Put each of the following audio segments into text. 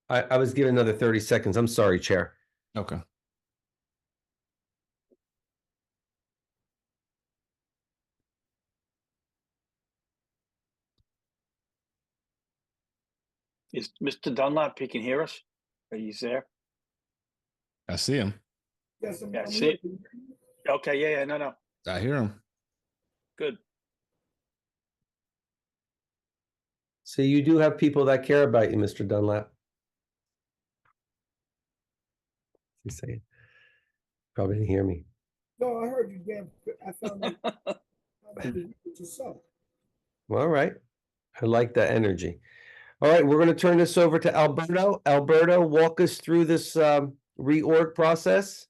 I was given another 30 seconds. I'm sorry, Chair. Okay. Is Mr. Dunlap, he can hear us? Are you there? I see him. Yes, Yeah, see. Okay, yeah, no. I hear him. Good. So you do have people that care about you, Mr. Dunlap. He's saying, probably didn't hear me. No, I heard you, Dan. I found out it's yourself. Well, all right. I like that energy. All right, we're going to turn this over to Alberto. Alberto, walk us through this reorg process.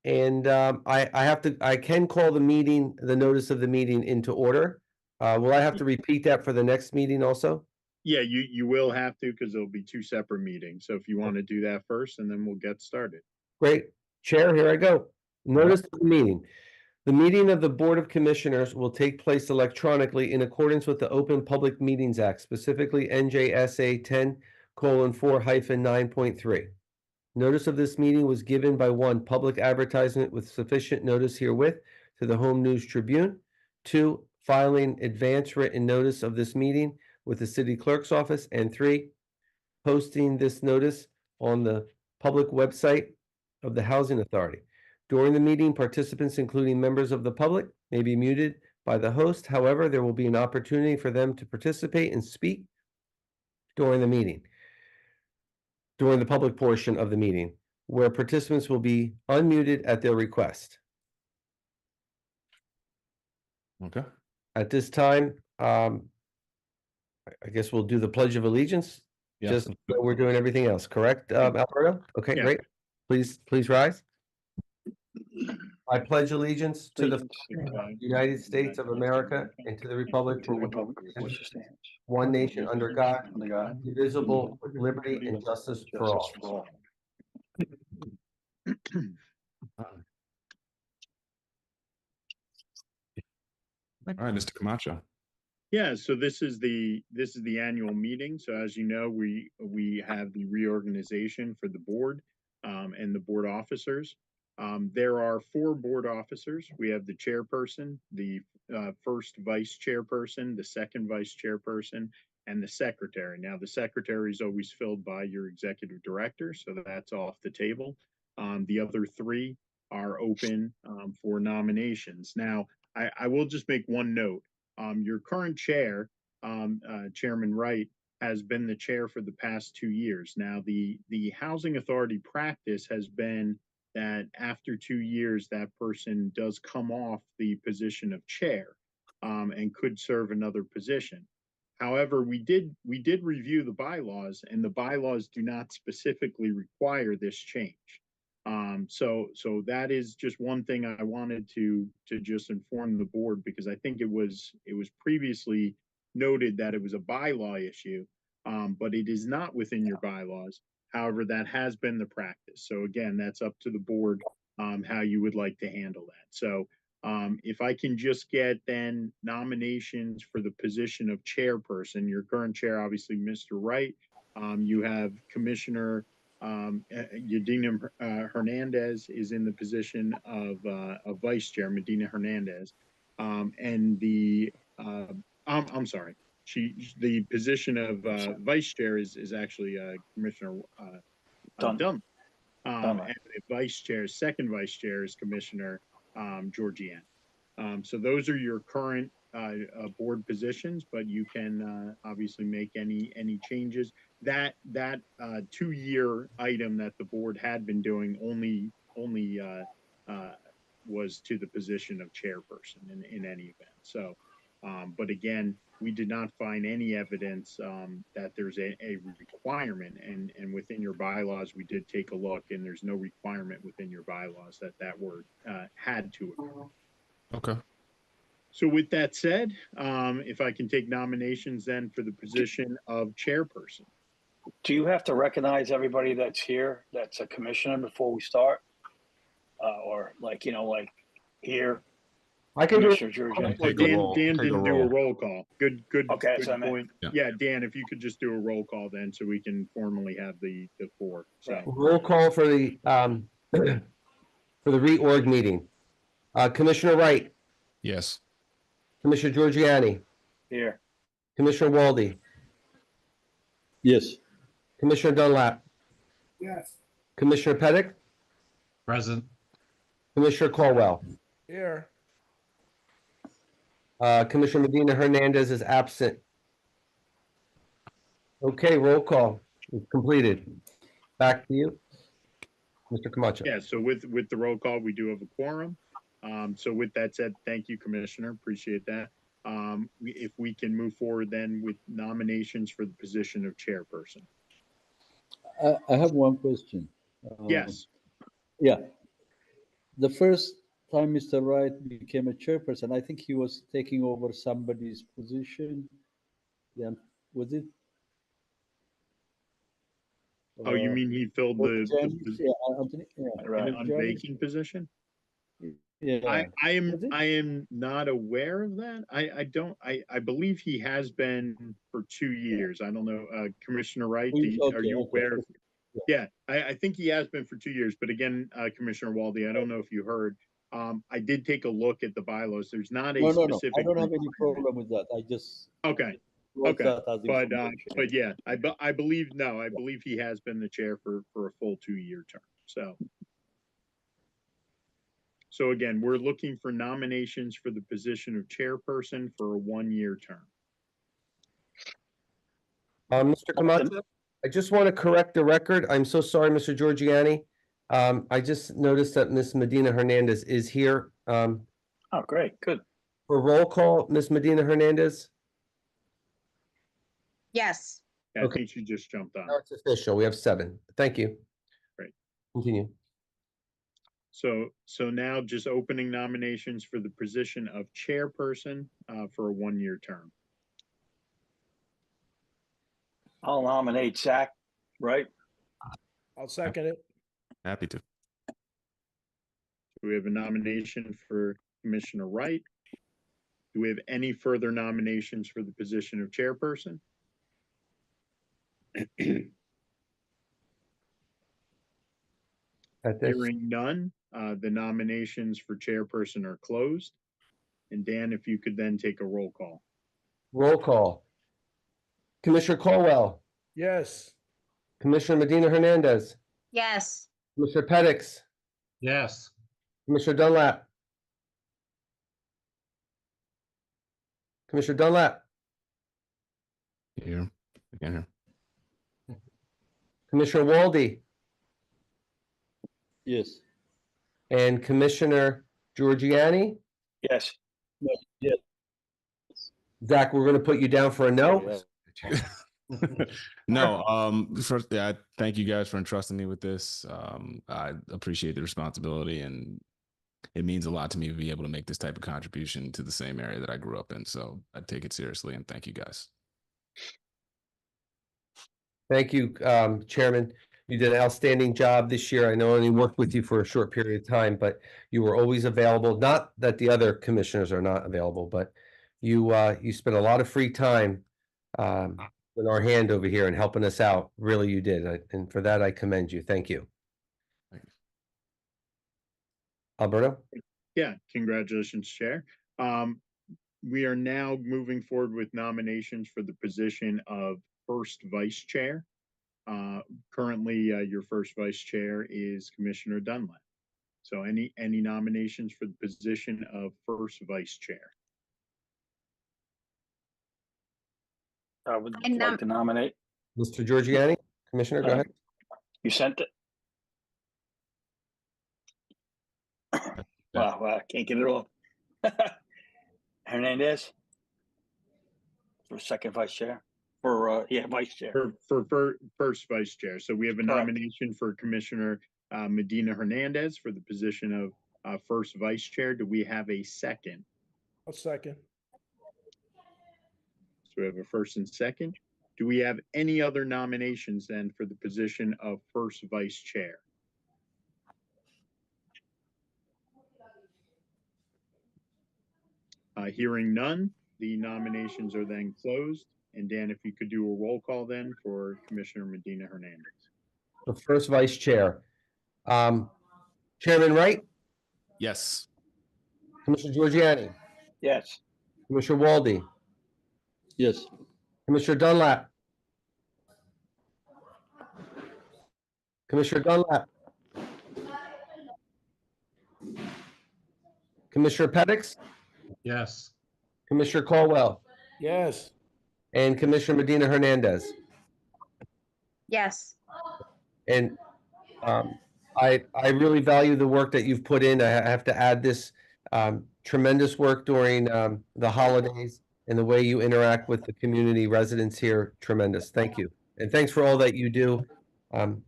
And I can call the meeting, the notice of the meeting into order. Will I have to repeat that for the next meeting also? Yeah, you will have to, because there'll be two separate meetings. So if you want to do that first, and then we'll get started. Great. Chair, here I go. Notice of the meeting. The meeting of the Board of Commissioners will take place electronically in accordance with the Open Public Meetings Act, specifically NJSA 10:4-9.3. Notice of this meeting was given by 1, public advertisement with sufficient notice herewith to the Home News Tribune. 2, filing advance written notice of this meeting with the city clerk's office. And 3, posting this notice on the public website of the Housing Authority. During the meeting, participants, including members of the public, may be muted by the host. However, there will be an opportunity for them to participate and speak during the meeting, during the public portion of the meeting, where participants will be unmuted at their request. Okay. At this time, I guess we'll do the Pledge of Allegiance. Yeah. Just so we're doing everything else, correct, Alberto? Okay, Yeah. great. Please rise. I pledge allegiance to the United States of America and to the republic for which it stands, one nation under God, indivisible, with liberty and justice for all. All right, Mr. Camacho. Yeah, so this is the annual meeting. So as you know, we have the reorganization for the board and the board officers. There are 4 board officers. We have the chairperson, the first vice chairperson, the second vice chairperson, and the secretary. Now, the secretary is always filled by your executive director, so that's off the table. The other 3 are open for nominations. Now, I will just make one note. Your current chair, Chairman Wright, has been the chair for the past 2 years. Now, the Housing Authority practice has been that after 2 years, that person does come off the position of chair and could serve another position. However, we did review the bylaws, and the bylaws do not specifically require this change. So that is just one thing I wanted to just inform the board, because I think it was previously noted that it was a bylaw issue, but it is not within your bylaws. However, that has been the practice. So again, that's up to the board how you would like to handle that. So if I can just get then nominations for the position of chairperson, your current chair, obviously, Mr. Wright. You have Commissioner Yadina Hernandez is in the position of vice chair, Medina Hernandez, and I'm sorry. The position of vice chair is actually Commissioner Dunn. And the second vice chair is Commissioner Georgianne. So those are your current board positions, but you can obviously make any changes. That 2-year item that the board had been doing only was to the position of chairperson in any event. So, but again, we did not find any evidence that there's a requirement, and within your bylaws, we did take a look, and there's no requirement within your bylaws that word had to occur. Okay. So with that said, if I can take nominations then for the position of chairperson. Do you have to recognize everybody that's here, that's a commissioner, before we start? Or like here? I can do it. Commissioner Giorgiani. Take a Dan, roll. Dan Take a didn't do a roll. roll call. Good, Okay, that's good what I meant. point. Yeah. Yeah, Dan, if you could just do a roll call then, so we can formally have the four, so. Right. Roll call for the, for the reorg meeting. Commissioner Wright, Yes. Commissioner Giorgiani, Here. Commissioner Walde, Yes. Commissioner Dunlap, Yes. Commissioner Pettit, Present. Commissioner Colwell. Here. Commissioner Medina Hernandez is absent. Okay, roll call is completed. Back to you, Mr. Camacho. Yeah, so with the roll call, we do have a quorum. So with that said, thank you, Commissioner, appreciate that. If we can move forward then with nominations for the position of chairperson. I have one question. Yes, Yeah. The first time Mr. Wright became a chairperson, I think he was taking over somebody's position. Then was it? oh, you mean he filled the Yeah, Anthony, yeah. Right. unvacant position? Yeah. Was it? I am not aware of that. I believe he has been for 2 years. I don't know, Commissioner Wright, are you aware? Yeah, I think he has been for 2 years, but again, Commissioner Walde, I don't know if you heard. I did take a look at the bylaws. There's not a No. specific. I don't have any problem with that. I just Okay, wrote okay. that as but information. yeah, I believe he has been the chair for a full 2-year term. So again, we're looking for nominations for the position of chairperson for a 1-year term. Mr. Camacho, I just want to correct the record. I'm so sorry, Mr. Giorgiani. I just noticed that Ms. Medina Hernandez is here. Oh, great, good. For roll call, Ms. Medina Hernandez. Yes. Yeah, I Okay. think she just jumped on. Now it's official. We have 7. Thank you. Great. Continue. So now just opening nominations for the position of chairperson for a 1-year term. I'll nominate Zach, right? I'll second it. Happy to. We have a nomination for Commissioner Wright. Do we have any further nominations for the position of chairperson? At this, Hearing none, the nominations for chairperson are closed. And Dan, if you could then take a roll call. roll call. Commissioner Colwell, Yes. Commissioner Medina Hernandez, Yes. Commissioner Pettix, Yes. Commissioner Dunlap. Commissioner Dunlap, Here. Again here. Commissioner Walde, Yes. and Commissioner Giorgiani. Yes. Yes. Zach, we're going to put you down for a no. No, first, yeah, thank you guys for entrusting me with this. I appreciate the responsibility, and it means a lot to me to be able to make this type of contribution to the same area that I grew up in. So I take it seriously, and thank you guys. Thank you, Chairman. You did an outstanding job this year. I know I only worked with you for a short period of time, but you were always available. Not that the other commissioners are not available, but you spent a lot of free time with our hand over here and helping us out. Really, you did. And for that, I commend you. Thank you. Thank you. Alberto? Yeah, congratulations, Chair. We are now moving forward with nominations for the position of first vice chair. Currently, your first vice chair is Commissioner Dunlap. So any nominations for the position of first vice chair? I would And, like to nominate. Mr. Giorgiani? Commissioner, go ahead. You sent it? Wow, I can't get it off. Hernandez? For second vice chair? For, vice chair. For first vice chair. So we have a Correct. nomination for Commissioner Medina Hernandez for the position of first vice chair. Do we have a second? I'll second. So we have a first and second. Do we have any other nominations then for the position of first vice chair? Hearing none, the nominations are then closed. And Dan, if you could do a roll call then for Commissioner Medina Hernandez. The first vice chair. Chairman Wright, Yes. Commissioner Giorgiani, Yes. Commissioner Walde, Yes. Commissioner Dunlap. Commissioner Dunlap. Commissioner Pettix, Yes. Commissioner Caldwell, Yes. and Commissioner Medina Hernandez. Yes. And I really value the work that you've put in. I have to add this tremendous work during the holidays and the way you interact with the community residents here. Tremendous. Thank you. And thanks for all that you do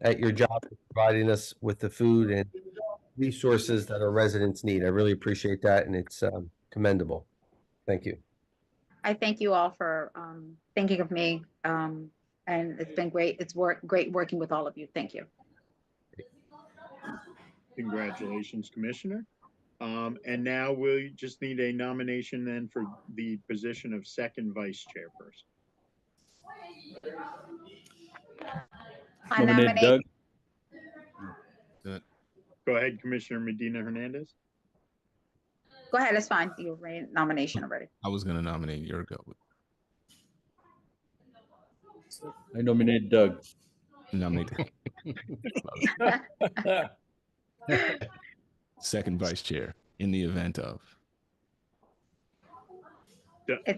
at your job, providing us with the food and resources that our residents need. I really appreciate that, and it's commendable. Thank you. I thank you all for thinking of me. And it's been great. It's great working with all of you. Thank you. Congratulations, Commissioner. And now we just need a nomination then for the position of second vice chairperson. I Nominate nominate, Doug. Go ahead, Commissioner Medina Hernandez. go ahead, it's fine. You ran nomination already. I was going to nominate Yurgo. I nominate Doug. Nominate second vice chair in the event of.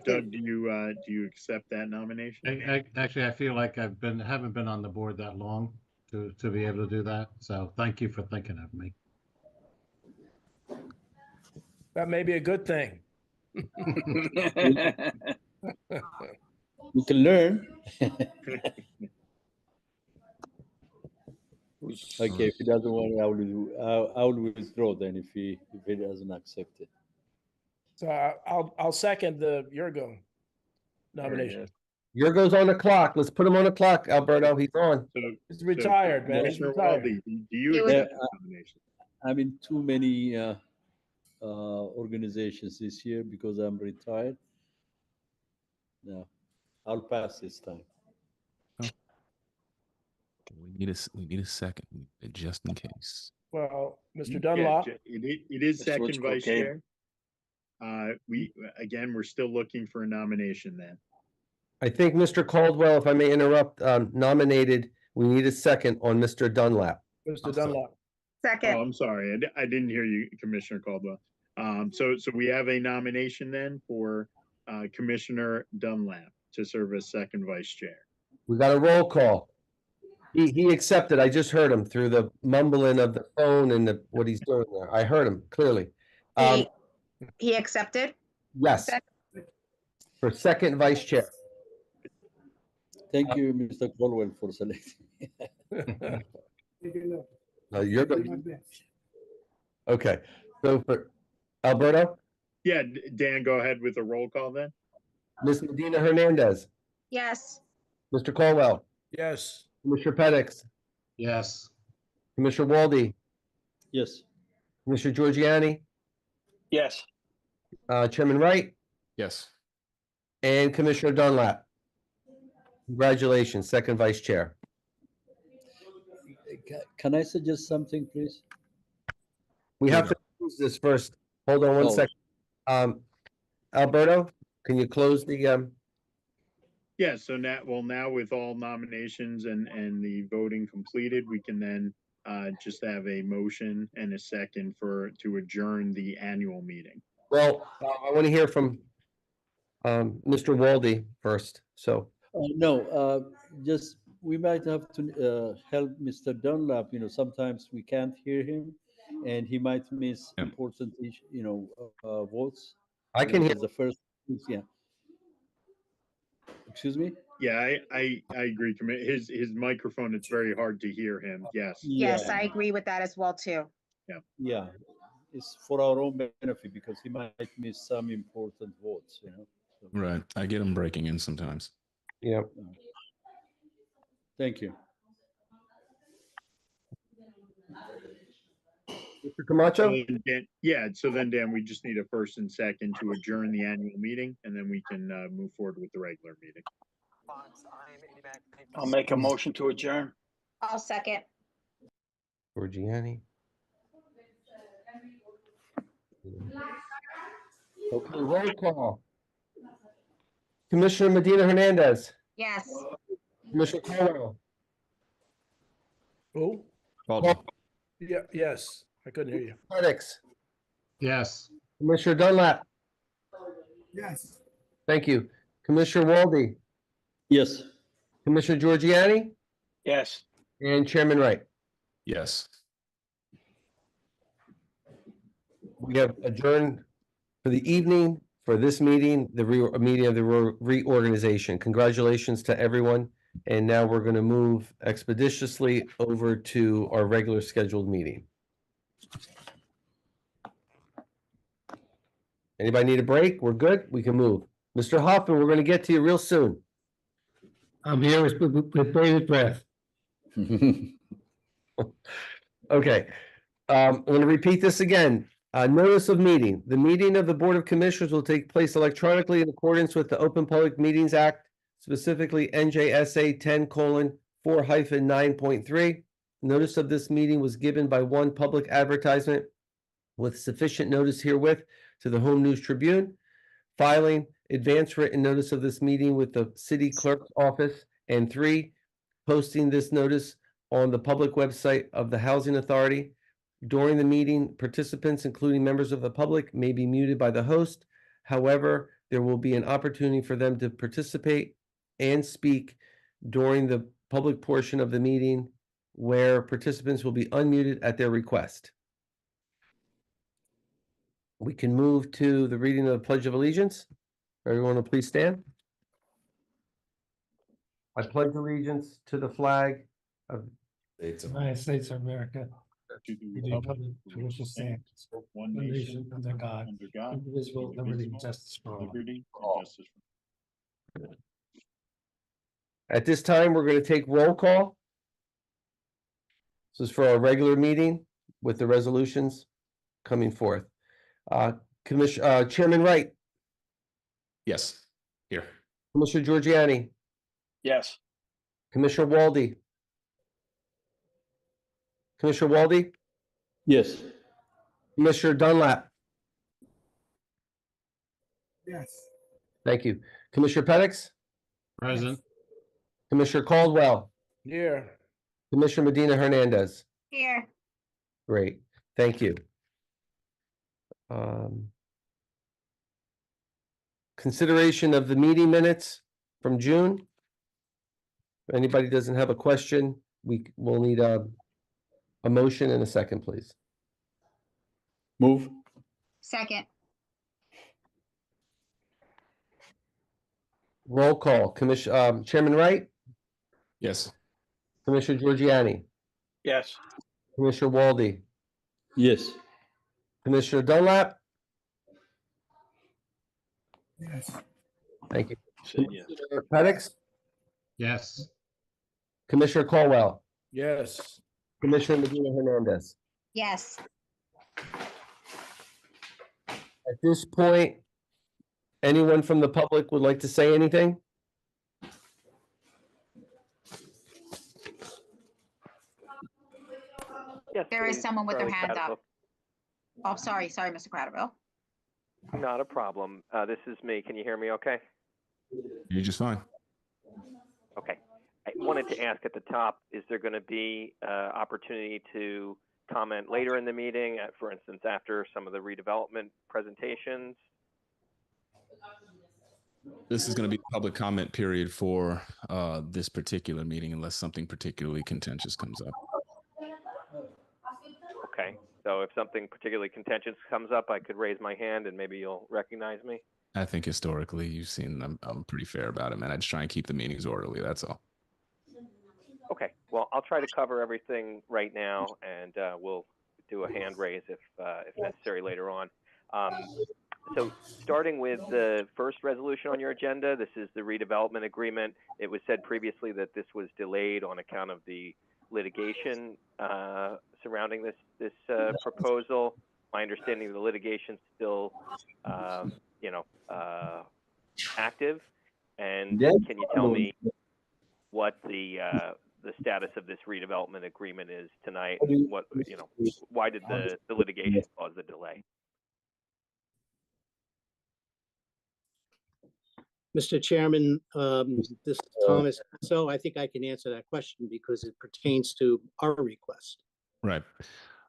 Doug, do you accept that nomination? Actually, I feel like haven't been on the board that long to be able to do that. So thank you for thinking of me. That may be a good thing. We can learn. Okay, if he doesn't want it, I will withdraw then if he doesn't accept it. So I'll second the Yurgo nomination. Yurgo's on the clock. Let's put him on the clock, Alberto. He's on. He's retired, man. He's Commissioner retired. Walde, do you He was- accept the nomination? I'm in too many organizations this year because I'm retired. No, I'll pass this time. We need a second just in case. Well, Mr. Yeah, Dunlop, it is Mr. second Litchfield, vice okay. chair. We're still looking for a nomination then. I think Mr. Caldwell, if I may interrupt, nominated. We need a second on Mr. Dunlap. Mr. Dunlop. Oh, Second, I'm sorry. I didn't hear you, Commissioner Caldwell. So we have a nomination then for Commissioner Dunlap to serve as second vice chair. We got a roll call. He accepted. I just heard him through the mumbling of the phone and what he's doing there. I heard him clearly. he accepted. Yes. For second vice chair. Thank you, Mr. Caldwell, for selecting me. Take a look. You're Do good. my best. Okay. So for Alberto, Yeah, Dan, go ahead with a roll call then. Ms. Medina Hernandez, Yes. Mr. Caldwell, Yes. Commissioner Pettix, Yes. Commissioner Walde, Yes. Commissioner Giorgiani, Yes. Chairman Wright, Yes. and Commissioner Dunlap. Congratulations, second vice chair. Can I suggest something, please? We have to close this first. Hold on one Oh. second. Alberto, can you close the, Yeah, so now with all nominations and the voting completed, we can then just have a motion and a second to adjourn the annual meeting. well, I want to hear from Mr. Walde first, so. No, just we might have to help Mr. Dunlap. Sometimes we can't hear him, and he might miss Yeah. important, votes. I can hear. As the first. Yeah. Excuse me. Yeah, I agree. His microphone, it's very hard to hear him. Yes. Yes, Yeah. I agree with that as well, too. Yeah, it's for our own benefit because he might miss some important votes. So, Right. I get them breaking in sometimes. Yeah. thank you. Mr. Camacho? So then Dan, we just need a first and second to adjourn the annual meeting, and then we can move forward with the regular meeting. I'll make a motion to adjourn. I'll second. Giorgiani? Okay, roll call. Commissioner Medina Hernandez, Yes. Commissioner Colwell, Oh, Caldwell. yeah, yes. I couldn't hear you. Penix, Yes. Commissioner Dunlap, Yes. thank you. Commissioner Walde, Yes. Commissioner Giorgiani, Yes. and Chairman Wright. Yes. We have adjourned for the evening for this meeting, the meeting of the reorganization. Congratulations to everyone. And now we're going to move expeditiously over to our regular scheduled meeting. Anybody need a break? We're good. We can move. Mr. Hoffman, we're going to get to you real soon. I'm here with bated breath. Okay. I'm going to repeat this again. Notice of meeting. The meeting of the Board of Commissioners will take place electronically in accordance with the Open Public Meetings Act, specifically NJSA 10:4-9.3. Notice of this meeting was given by one public advertisement with sufficient notice herewith to the Home News Tribune, filing advance written notice of this meeting with the city clerk's office, and 3, posting this notice on the public website of the Housing Authority. During the meeting, participants, including members of the public, may be muted by the host. However, there will be an opportunity for them to participate and speak during the public portion of the meeting, where participants will be unmuted at their request. We can move to the reading of the Pledge of Allegiance. Everyone will please stand. I pledge allegiance to the flag of United States of America. To the republic for which it stands, one one nation, nation, under God, indivisible, liberty, and justice for all. liberty, and justice. At this time, we're going to take roll call. This is for our regular meeting with the resolutions coming forth. Chairman Wright, Yes. Here. Commissioner Giorgiani, Yes. Commissioner Walde. Commissioner Walde, Yes. Commissioner Dunlap. Yes. Thank you. Commissioner Penix, Present. Commissioner Caldwell, Here. Commissioner Medina Hernandez. Here. Great, thank you. Consideration of the meeting minutes from June. If anybody doesn't have a question, we will need a motion and a second, please. Move. Second. Roll call. Chairman Wright, Yes. Commissioner Giorgiani, Yes. Commissioner Walde, Yes. Commissioner Dunlap. Yes. Thank you. Say yes. Commissioner Penix, Yes. Commissioner Colwell, Yes. Commissioner Medina Hernandez. Yes. At this point, anyone from the public would like to say anything? Yes, There is please, someone with their Charlie hand Craddock. up. Oh, sorry, Mr. Cradaville. Not a problem. This is me. Can you hear me okay? You're just fine. Okay. I wanted to ask at the top, is there going to be opportunity to comment later in the meeting, for instance, after some of the redevelopment presentations? This is going to be public comment period for this particular meeting, unless something particularly contentious comes up. Okay. So if something particularly contentious comes up, I could raise my hand and maybe you'll recognize me. I think historically you've seen I'm pretty fair about it, man. I just try and keep the meetings orderly. That's all. Okay. Well, I'll try to cover everything right now, and we'll do a hand raise if necessary later on. So starting with the first resolution on your agenda, this is the redevelopment agreement. It was said previously that this was delayed on account of the litigation surrounding this proposal. My understanding, the litigation's still, you know, active. And can you tell me what the status of this redevelopment agreement is tonight? What, you know, why did the litigation cause the delay? Mr. Chairman, this is Thomas. So I think I can answer that question because it pertains to our request. Right.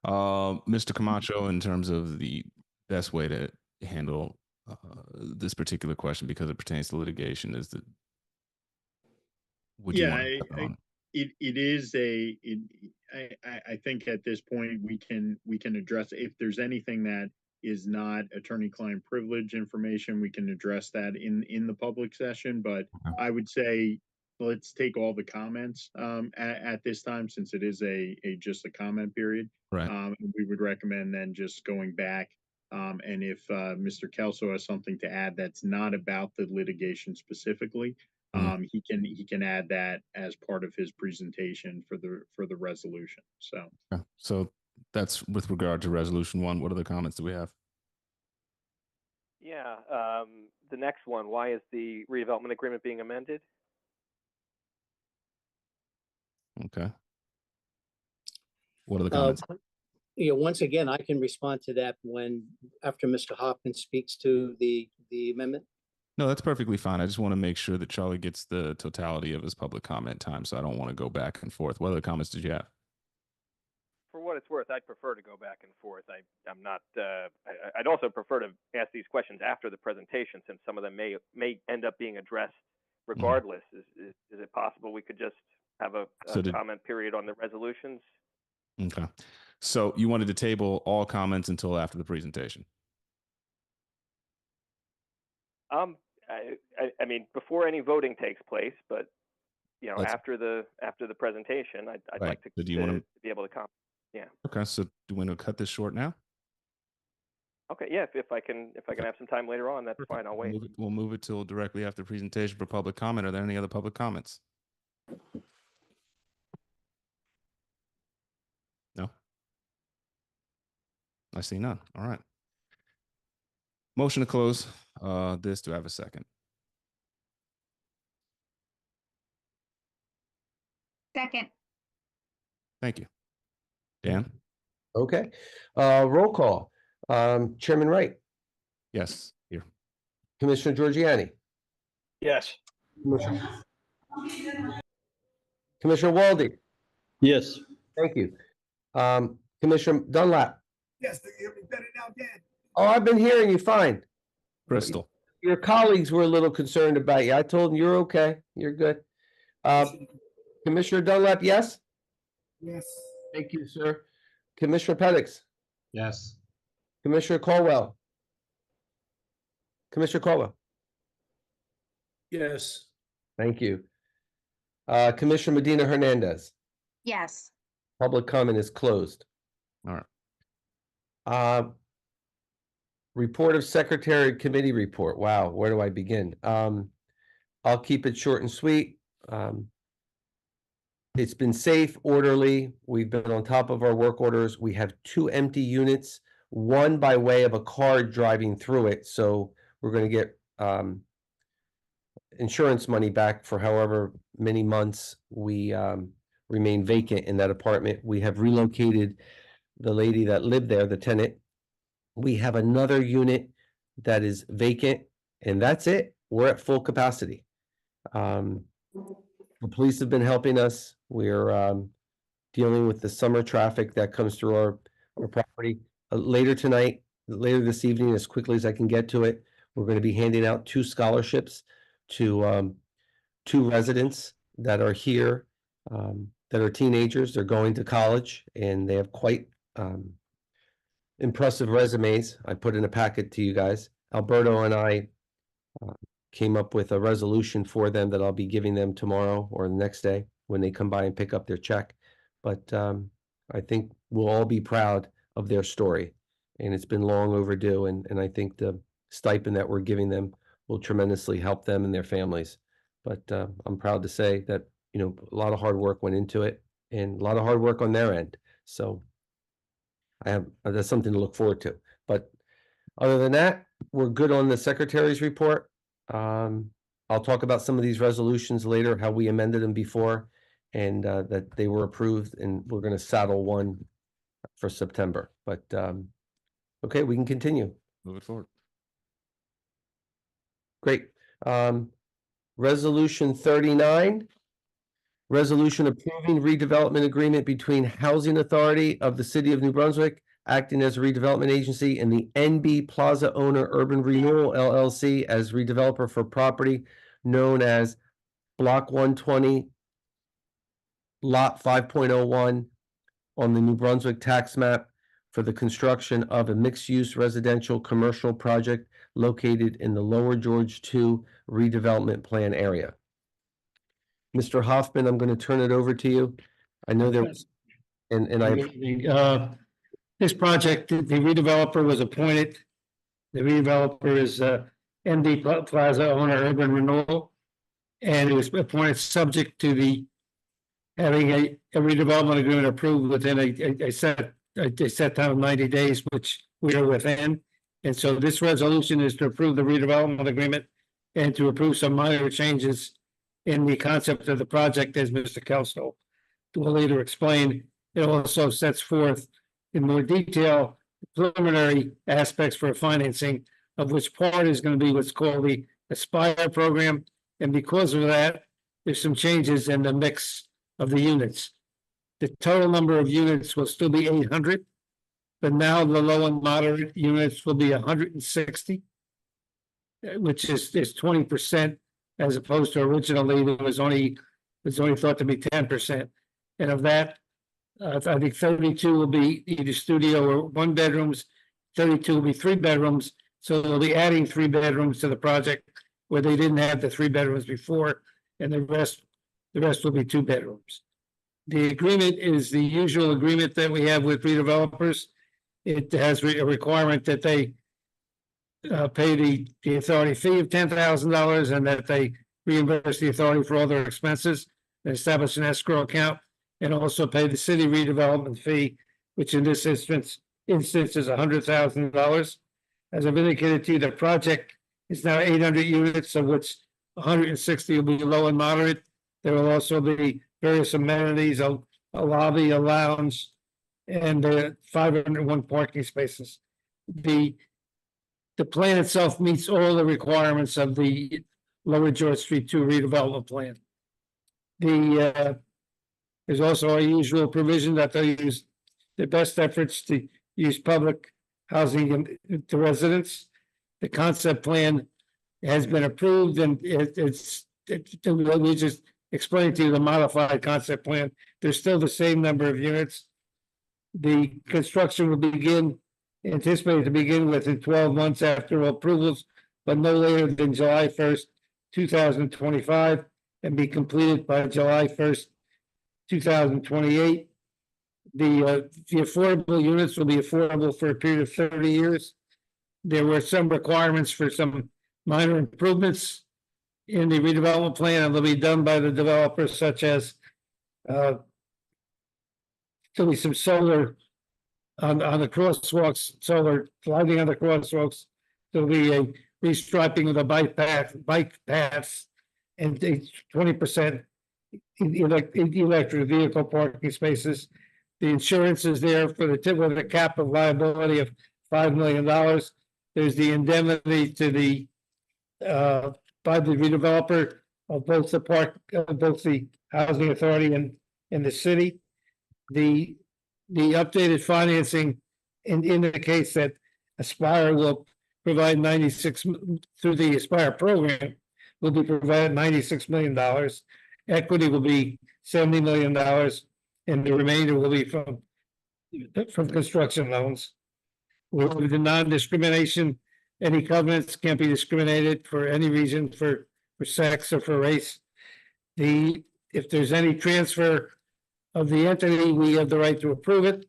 Mr. Camacho, in terms of the best way to handle this particular question, because it pertains to litigation, is that would you want to touch on? I think at this point we can address if there's anything that is not attorney-client privilege information, we can address that in the public session. But I would say let's take all the comments at this time, since it is just a comment period. Right. We would recommend then just going back. And if Mr. Kelso has something to add that's not about the litigation specifically, he can add that as part of his presentation for the resolution. So that's with regard to resolution 1. What other comments do we have? Yeah, the next one, why is the redevelopment agreement being amended? Okay. What are the comments? Yeah, once again, I can respond to that after Mr. Hopkins speaks to the amendment. No, that's perfectly fine. I just want to make sure that Charlie gets the totality of his public comment time, so I don't want to go back and forth. What other comments did you have? For what it's worth, I'd prefer to go back and forth. I'm not. I'd also prefer to ask these questions after the presentation, since some of them may end up being addressed regardless. Is it possible we could just have a comment period on the resolutions? Okay. So you wanted to table all comments until after the presentation? I mean, before any voting takes place, but you know, after the presentation, I'd like to, do you want to be able to comment. Yeah. Okay. So do you want to cut this short now? Okay. Yeah. If I can have some time later on, that's fine. I'll wait. We'll move it till directly after the presentation for public comment. Are there any other public comments? No. I see none. All right. Motion to close this. Do I have a second? Second. Thank you. Dan? Okay. Roll call. Chairman Wright, Yes. Here. Commissioner Giorgiani, Yes. Commissioner Walde. Yes. Thank you. Commissioner Dunlap. Yes, do you hear me better now, Dan? Oh, I've been hearing you fine. Crystal. Your colleagues were a little concerned about you. I told them you're okay. You're good. Commissioner Dunlap, yes? Yes. Thank you, sir. Commissioner Pettix. Yes. Commissioner Caldwell. Commissioner Caldwell. Yes. Thank you. Commissioner Medina Hernandez. Yes. Public comment is closed. All right. Report of Secretary Committee report. Wow, where do I begin? I'll keep it short and sweet. It's been safe, orderly. We've been on top of our work orders. We have 2 empty units, one by way of a car driving through it. So we're going to get insurance money back for however many months we remain vacant in that apartment. We have relocated the lady that lived there, the tenant. We have another unit that is vacant, and that's it. We're at full capacity. The police have been helping us. We're dealing with the summer traffic that comes through our property. Later this evening, as quickly as I can get to it, we're going to be handing out 2 scholarships to 2 residents that are here, that are teenagers. They're going to college, and they have quite impressive resumes. I put in a packet to you guys. Alberto and I came up with a resolution for them that I'll be giving them tomorrow or the next day when they come by and pick up their check. But I think we'll all be proud of their story, and it's been long overdue. And I think the stipend that we're giving them will tremendously help them and their families. But I'm proud to say that, you know, a lot of hard work went into it, and a lot of hard work on their end. So that's something to look forward to. But other than that, we're good on the secretary's report. I'll talk about some of these resolutions later, how we amended them before, and that they were approved, and we're gonna saddle one for September. But okay, we can continue. Move it forward. Great. Resolution 39. Resolution approving redevelopment agreement between Housing Authority of the City of New Brunswick, acting as a redevelopment agency, and the NB Plaza Owner Urban Renewal LLC as redeveloper for property known as Block 120, Lot 5.01 on the New Brunswick tax map for the construction of a mixed-use residential commercial project located in the Lower George 2 redevelopment plan area. Mr. Hoffman, I'm going to turn it over to you. I know there was, and I, This project, the redeveloper was appointed. The redeveloper is MD Plaza Owner Urban Renewal. And it was appointed subject to the having a redevelopment agreement approved within a set time of 90 days, which we are within. And so this resolution is to approve the redevelopment agreement and to approve some minor changes in the concept of the project, as Mr. Kelso will later explain. It also sets forth in more detail preliminary aspects for financing, of which part is going to be what's called the Aspire program. And because of that, there's some changes in the mix of the units. The total number of units will still be 800, but now the low and moderate units will be 160, which is 20%, as opposed to originally it was only thought to be 10%. And of that, I think 32 will be either studio or 1 bedrooms, 32 will be 3 bedrooms. So they'll be adding 3 bedrooms to the project where they didn't have the 3 bedrooms before, and the rest will be 2 bedrooms. The agreement is the usual agreement that we have with redevelopers. It has a requirement that they pay the authority fee of $10,000 and that they reimburse the authority for all their expenses and establish an escrow account, and also pay the city redevelopment fee, which in this instance is $100,000. As I've indicated to you, the project is now 800 units, of which 160 will be low and moderate. There will also be various amenities, a lobby, a lounge, and 501 parking spaces. The plan itself meets all the requirements of the Lower George Street 2 redevelopment plan. There's also a usual provision that they use their best efforts to use public housing to residents. The concept plan has been approved, and we just explained to you the modified concept plan. There's still the same number of units. The construction will begin, anticipated to begin within 12 months after approvals, but no later than July 1st, 2025, and be completed by July 1st, 2028. The affordable units will be affordable for a period of 30 years. There were some requirements for some minor improvements in the redevelopment plan, and they'll be done by the developers, such as there'll be some solar on the crosswalks, solar lighting on the crosswalks. There'll be a restriping of the bike paths, and 20% electric vehicle parking spaces. The insurance is there for the tip with a cap of liability of $5 million. There's the indemnity to the by the redeveloper of both the housing authority and the city. The updated financing indicates that Aspire will provide 96 through the Aspire program will be provided $96 million. Equity will be $70 million, and the remainder will be from construction loans. With the non-discrimination, any covenants can't be discriminated for any reason, for sex or for race. If there's any transfer of the entity, we have the right to approve it.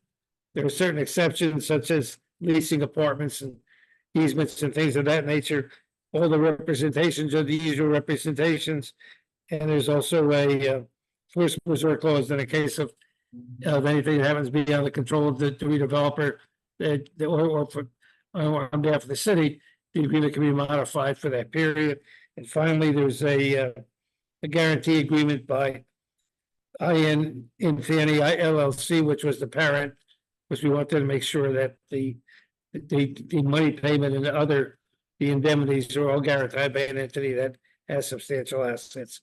There are certain exceptions, such as leasing apartments and easements and things of that nature. All the representations are the usual representations, and there's also a force majeure clause in the case of of anything that happens beyond the control of the redeveloper, or on behalf of the city, the agreement can be modified for that period. And finally, there's a guarantee agreement by IN Fannie LLC, which was the parent, which we wanted to make sure that the money payment and the indemnities are all guaranteed by an entity that has substantial assets.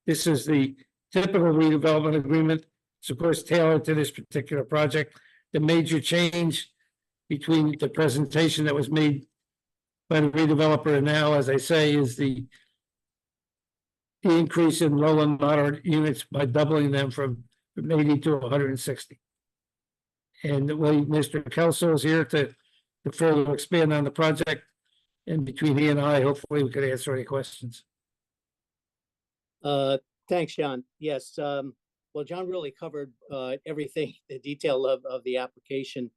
This is the typical redevelopment agreement. It's of course tailored to this particular project. The major change between the presentation that was made by the redeveloper and now, as I say, is the increase in low and moderate units by doubling them from 80 to 160. And Mr. Kelso is here to further expand on the project. And between he and I, hopefully we could answer any questions. Thanks, John. Yes, well, John really covered everything, the detail of the application.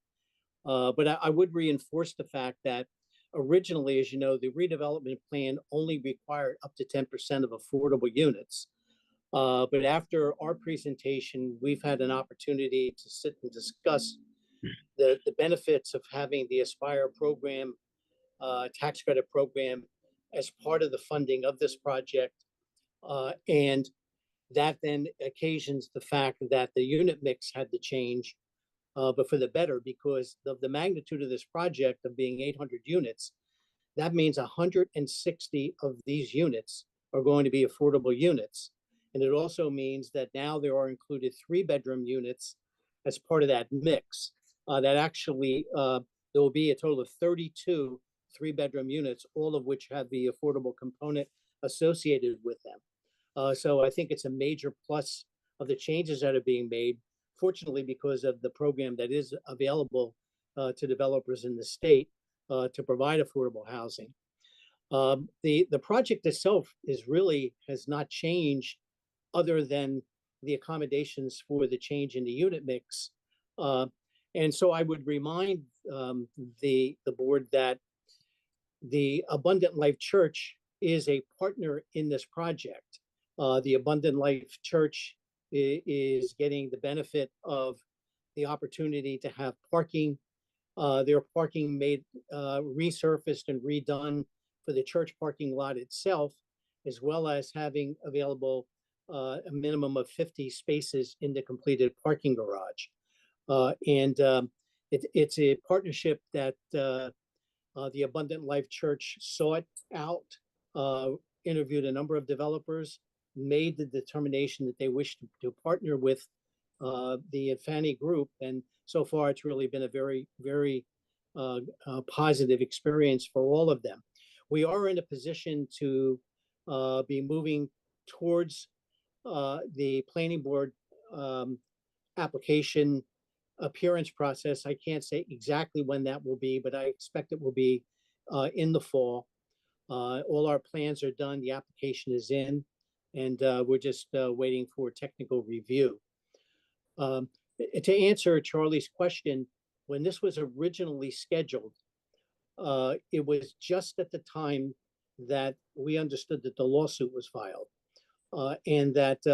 But I would reinforce the fact that originally, as you know, the redevelopment plan only required up to 10% of affordable units. But after our presentation, we've had an opportunity to sit and discuss the benefits of having the Aspire program, tax credit program, as part of the funding of this project. And that then occasions the fact that the unit mix had to change, but for the better, because of the magnitude of this project of being 800 units, that means 160 of these units are going to be affordable units. And it also means that now there are included 3-bedroom units as part of that mix. That actually, there will be a total of 32 3-bedroom units, all of which have the affordable component associated with them. So I think it's a major plus of the changes that are being made, fortunately, because of the program that is available to developers in the state to provide affordable housing. The project itself has not changed other than the accommodations for the change in the unit mix. And so I would remind the board that the Abundant Life Church is a partner in this project. The Abundant Life Church is getting the benefit of the opportunity to have parking, their parking made resurfaced and redone for the church parking lot itself, as well as having available a minimum of 50 spaces in the completed parking garage. It's a partnership that the Abundant Life Church sought out, interviewed a number of developers, made the determination that they wish to partner with the Fannie Group. And so far, it's really been a very, very positive experience for all of them. We are in a position to be moving towards the planning board application appearance process. I can't say exactly when that will be, but I expect it will be in the fall. All our plans are done, the application is in, and we're just waiting for technical review. To answer Charlie's question, when this was originally scheduled, it was just at the time that we understood that the lawsuit was filed. And that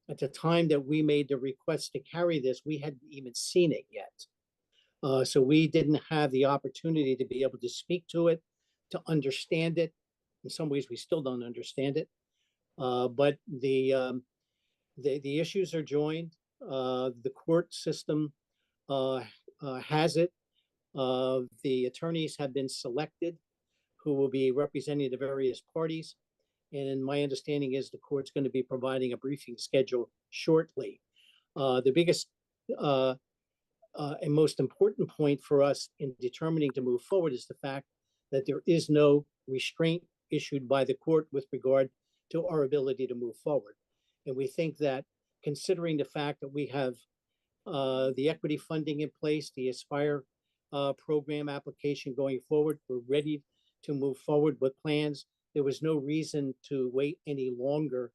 at the time that we made the request to carry this, we hadn't even seen it yet. So we didn't have the opportunity to be able to speak to it, to understand it. In some ways, we still don't understand it. But the issues are joined. The court system has it. The attorneys have been selected who will be representing the various parties. And my understanding is the court's going to be providing a briefing schedule shortly. The biggest and most important point for us in determining to move forward is the fact that there is no restraint issued by the court with regard to our ability to move forward. And we think that considering the fact that we have the equity funding in place, the Aspire program application going forward, we're ready to move forward with plans. There was no reason to wait any longer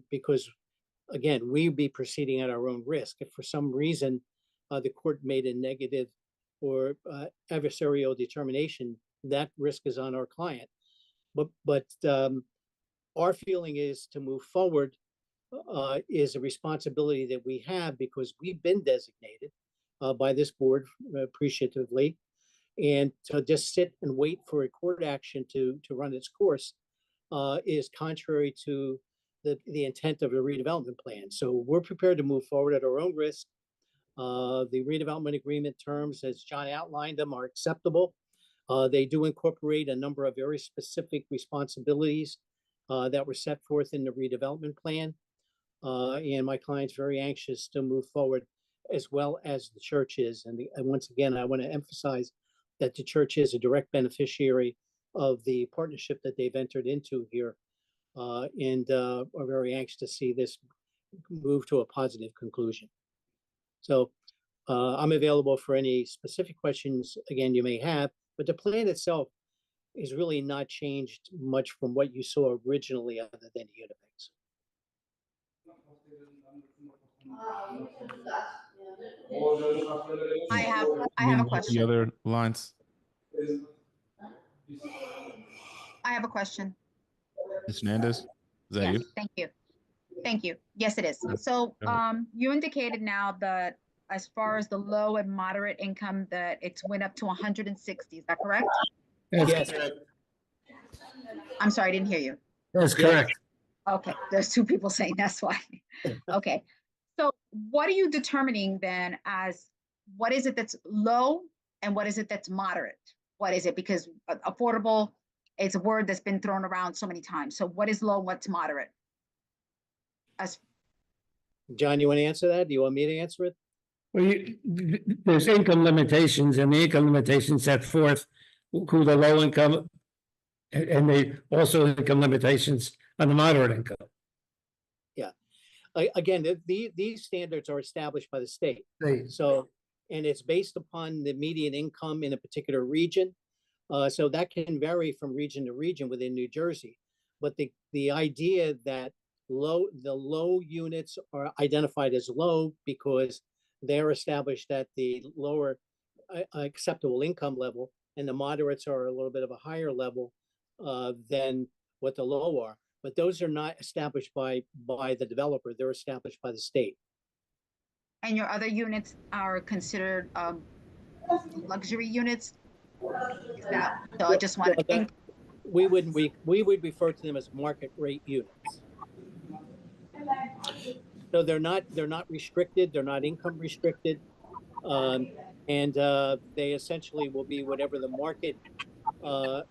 because, again, we'd be proceeding at our own risk. If for some reason the court made a negative or adversarial determination, that risk is on our client. But our feeling is to move forward is a responsibility that we have because we've been designated by this board appreciatively. And to just sit and wait for a court action to run its course is contrary to the intent of a redevelopment plan. So we're prepared to move forward at our own risk. The redevelopment agreement terms, as John outlined them, are acceptable. They do incorporate a number of very specific responsibilities that were set forth in the redevelopment plan. And my client's very anxious to move forward, as well as the church is. And once again, I want to emphasize that the church is a direct beneficiary of the partnership that they've entered into here, and are very anxious to see this move to a positive conclusion. So I'm available for any specific questions, again, you may have, but the plan itself is really not changed much from what you saw originally, other than the Univex. I have a The question. other lines, I have a question. Ms. Hernandez, is that Yes, you? thank you. Thank you. Yes, it is. So, Go ahead. you indicated now that as far as the low and moderate income, that it's went up to 160, is that correct? Yes. I'm sorry, I didn't hear you. That's Yes. correct. Okay, there's two people saying that's why. Okay, so what are you determining then as, what is it that's low and what is it that's moderate? What is it? Because affordable is a word that's been thrown around so many times. So what is low, what's moderate? As, John, you want to answer that? Do you want me to answer it? Well, there's income limitations, and the income limitations set forth who the low income, and they also income limitations on the moderate income. Again, these standards are established by the state. They- So, and it's based upon the median income in a particular region. So that can vary from region to region within New Jersey. But the idea that the low units are identified as low because they're established at the lower acceptable income level, and the moderates are a little bit of a higher level than what the low are. But those are not established by the developer, they're established by the state. and your other units are considered luxury units? Is that, so I just want Well, to, we would refer to them as market rate units. So they're not restricted, they're not income restricted. And they essentially will be whatever the market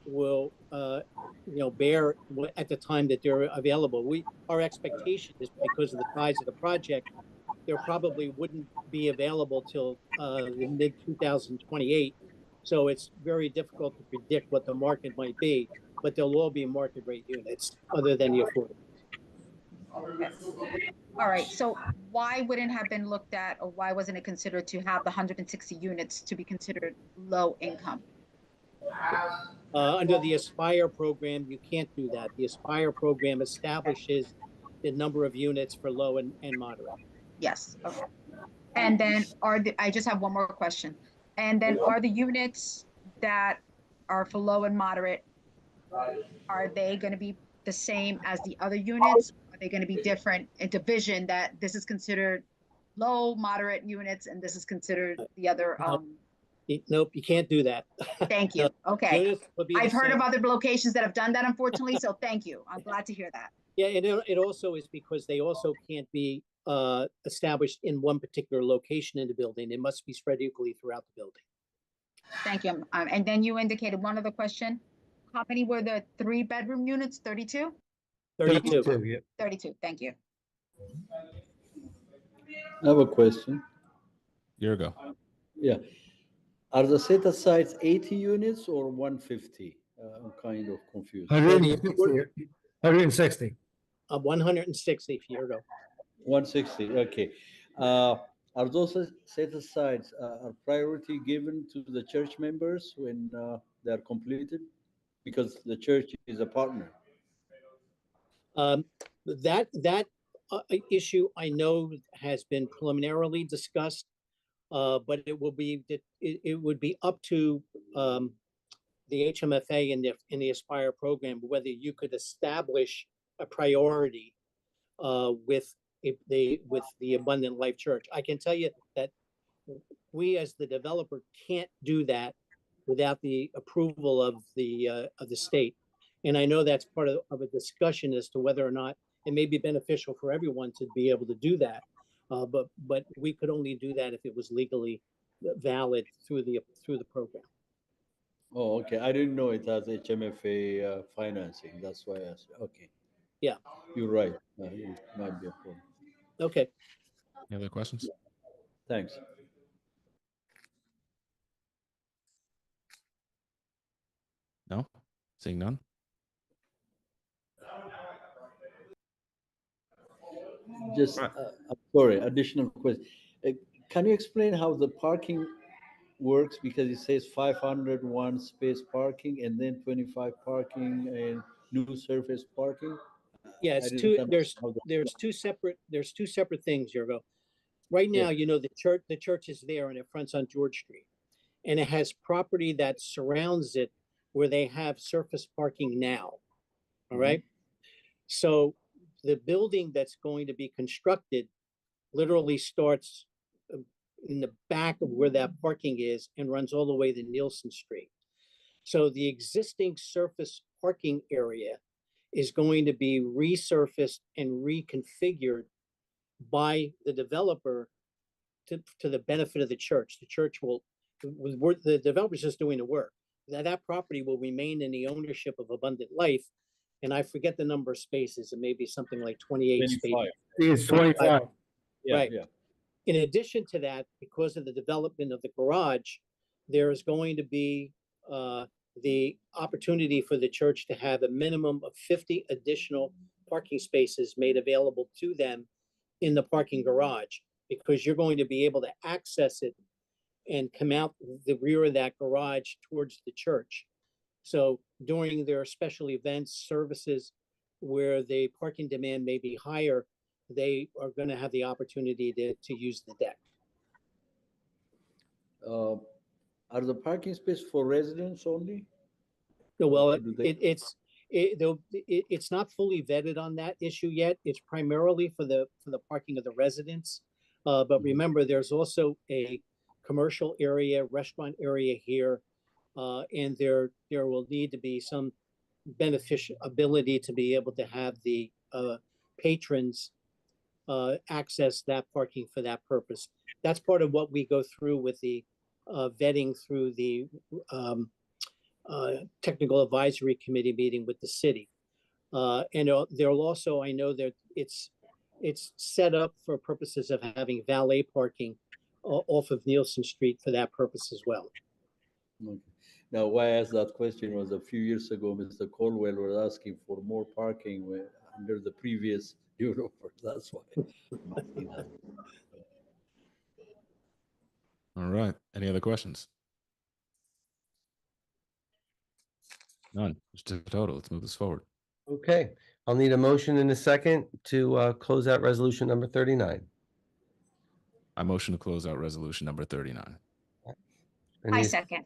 will bear at the time that they're available. Our expectation is, because of the size of the project, there probably wouldn't be available till the mid 2028. So it's very difficult to predict what the market might be, but they'll all be market rate units other than the affordable. all right, so why wouldn't have been looked at, or why wasn't it considered to have the 160 units to be considered low income? Under the Aspire program, you can't do that. The Aspire program establishes the number of units for low and moderate. Yes, okay. And then I just have one more question. And then are the units that are for low and moderate, are they going to be the same as the other units? Are they going to be different, a division that this is considered low, moderate units, and this is considered the other? Nope, you can't do that. Thank you. Okay. Units will be the I've heard same. of other locations that have done that, unfortunately, so thank you. I'm glad to hear that. Yeah, and it also is because they also can't be established in one particular location in the building. It must be spread equally throughout the building. Thank you. And then you indicated one other question. How many were the 3-bedroom units? 32? 32. Yeah. 32, thank you. I have a question. Here we go. Yeah. Are the set asides 80 units or 150? I'm kind of confused. 160. 160. 160 Fiergo. 160, okay. Are those set asides are priority given to the church members when they're completed? Because the church is a partner. That issue I know has been preliminarily discussed, but it would be up to the HMFA in the Aspire program whether you could establish a priority with the Abundant Life Church. I can tell you that we as the developer can't do that without the approval of the state. And I know that's part of a discussion as to whether or not it may be beneficial for everyone to be able to do that. But we could only do that if it was legally valid through the program. Oh, okay. I didn't know it has HMFA financing. That's why I asked. Okay. Yeah. You're right. It might be a problem. Okay. Any other questions? Thanks. No? Seeing none? Just, Right. I'm sorry, additional question. Can you explain how the parking works? Because it says 501 space parking and then 25 parking and new surface parking. Yeah, I it's didn't two. understand how that There's two separate things, Yergo. Right now, Yeah. the church is there and it fronts on George Street, and it has property that surrounds it where they have surface parking now. All right. So the building that's going to be constructed literally starts in the back of where that parking is and runs all the way to Nielsen Street. So the existing surface parking area is going to be resurfaced and reconfigured by the developer to the benefit of the church. The church the developer's just doing the work. That property will remain in the ownership of Abundant Life. And I forget the number of spaces. It may be something like 28 spaces. 25. It's 25. Yeah, Right. yeah. In addition to that, because of the development of the garage, there is going to be the opportunity for the church to have a minimum of 50 additional parking spaces made available to them in the parking garage, because you're going to be able to access it and come out the rear of that garage towards the church. So during their special events, services, where the parking demand may be higher, they are going to have the opportunity to use the deck. Are the parking space for residents only? Well, Do they- it's not fully vetted on that issue yet. It's primarily for the parking of the residents. But remember, there's also a commercial area, restaurant area here, and there will need to be some beneficial ability to be able to have the patrons access that parking for that purpose. That's part of what we go through with the vetting through the technical advisory committee meeting with the city. And there'll also, I know that it's set up for purposes of having valet parking off of Nielsen Street for that purpose as well. Okay. Now, why I asked that question was a few years ago, Mr. Colwell was asking for more parking under the previous developer. That's why. I'm asking that. All right. Any other questions? None. Just a total. Let's move this forward. Okay, I'll need a motion in a second to close out resolution number 39. I motion to close out resolution number 39. I second.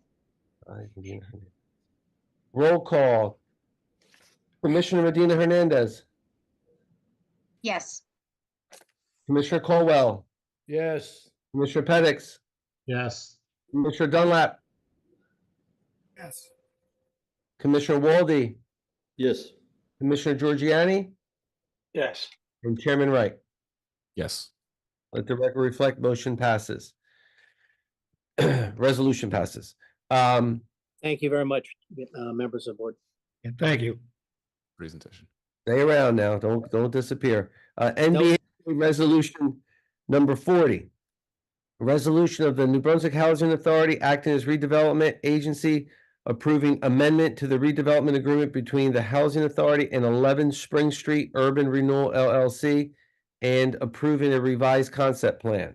Roll call. Commissioner Medina Hernandez, Yes. Commissioner Colwell, Yes. Commissioner Pettix, Yes. Commissioner Dunlap, Yes. Commissioner Walde, Yes. Commissioner Giorgiani, Yes. and Chairman Wright. Yes. Let the record reflect, motion passes. Resolution passes. Thank you very much, members of the board. And thank you. Presentation. Stay around now, don't disappear. NBA resolution number 40. Resolution of the New Brunswick Housing Authority acting as redevelopment agency, approving amendment to the redevelopment agreement between the Housing Authority and 11 Spring Street Urban Renewal LLC, and approving a revised concept plan.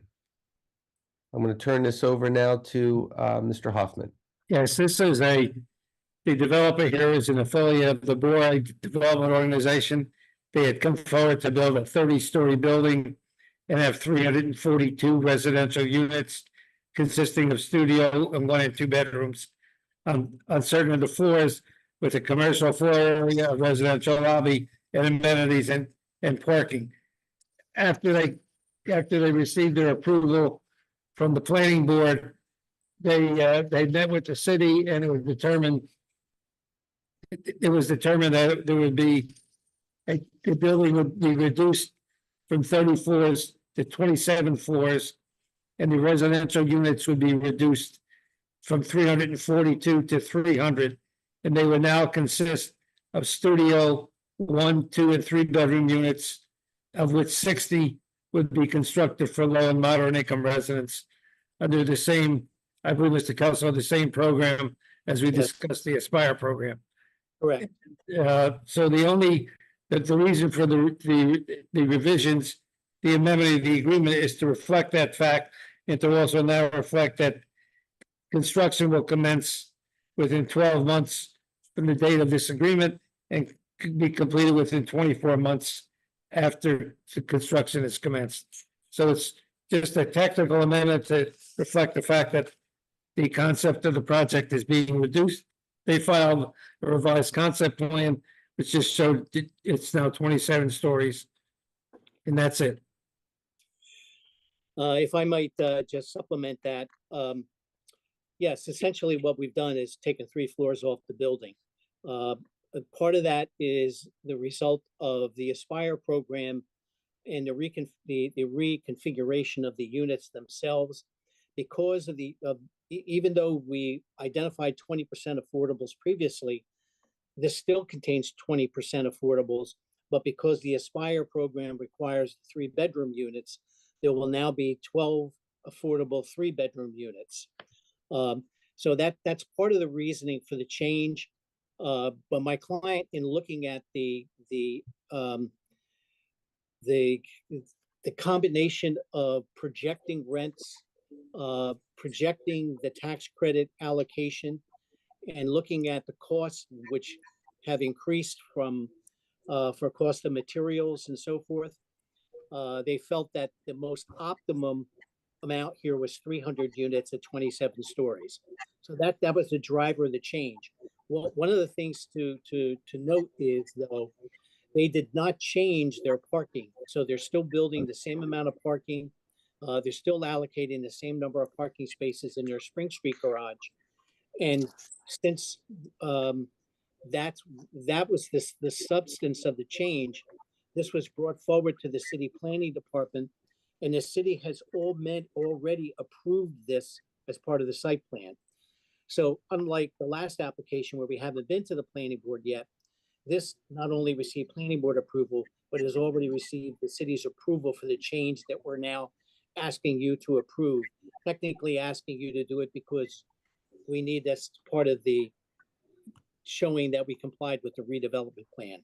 I'm going to turn this over now to Mr. Hoffman. Yes, this is the developer here is an affiliate of the Boy Development Organization. They had come forward to build a 30-story building and have 342 residential units consisting of studio and 1 and 2 bedrooms on certain of the floors, with a commercial floor area, a residential lobby, and amenities and parking. after they received their approval from the planning board, they met with the city and it was determined that there would be the building would be reduced from 30 floors to 27 floors, and the residential units would be reduced from 342 to 300, and they would now consist of studio 1, 2, and 3 bedroom units, of which 60 would be constructed for low and moderate income residents under the same, I believe, Mr. Kelso, the same program as we Yes. discussed, the Aspire program. Correct. So the reason for the revisions, the amendment of the agreement is to reflect that fact and to also now reflect that construction will commence within 12 months from the date of this agreement and could be completed within 24 months after the construction is commenced. So it's just a technical amendment to reflect the fact that the concept of the project is being reduced. They filed a revised concept plan, which just showed it's now 27 stories. And that's it. If I might just supplement that, yes, essentially what we've done is taken 3 floors off the building. Part of that is the result of the Aspire program and the reconfiguration of the units themselves. Because of even though we identified 20% affordables previously, this still contains 20% affordables, but because the Aspire program requires 3 bedroom units, there will now be 12 affordable 3 bedroom units. So that's part of the reasoning for the change. But my client, in looking at the combination of projecting rents, projecting the tax credit allocation, and looking at the costs which have increased from for cost of materials and so forth, they felt that the most optimum amount here was 300 units at 27 stories. So that was the driver of the change. Well, one of the things to note is, though, they did not change their parking. So they're still building the same amount of parking. They're still allocating the same number of parking spaces in their Spring Street garage. And since that was the substance of the change, this was brought forward to the city planning department, and the city has already approved this as part of the site plan. So unlike the last application where we haven't been to the planning board yet, this not only received planning board approval, but has already received the city's approval for the change that we're now asking you to approve. Technically asking you to do it because we need this part of the showing that we complied with the redevelopment plan.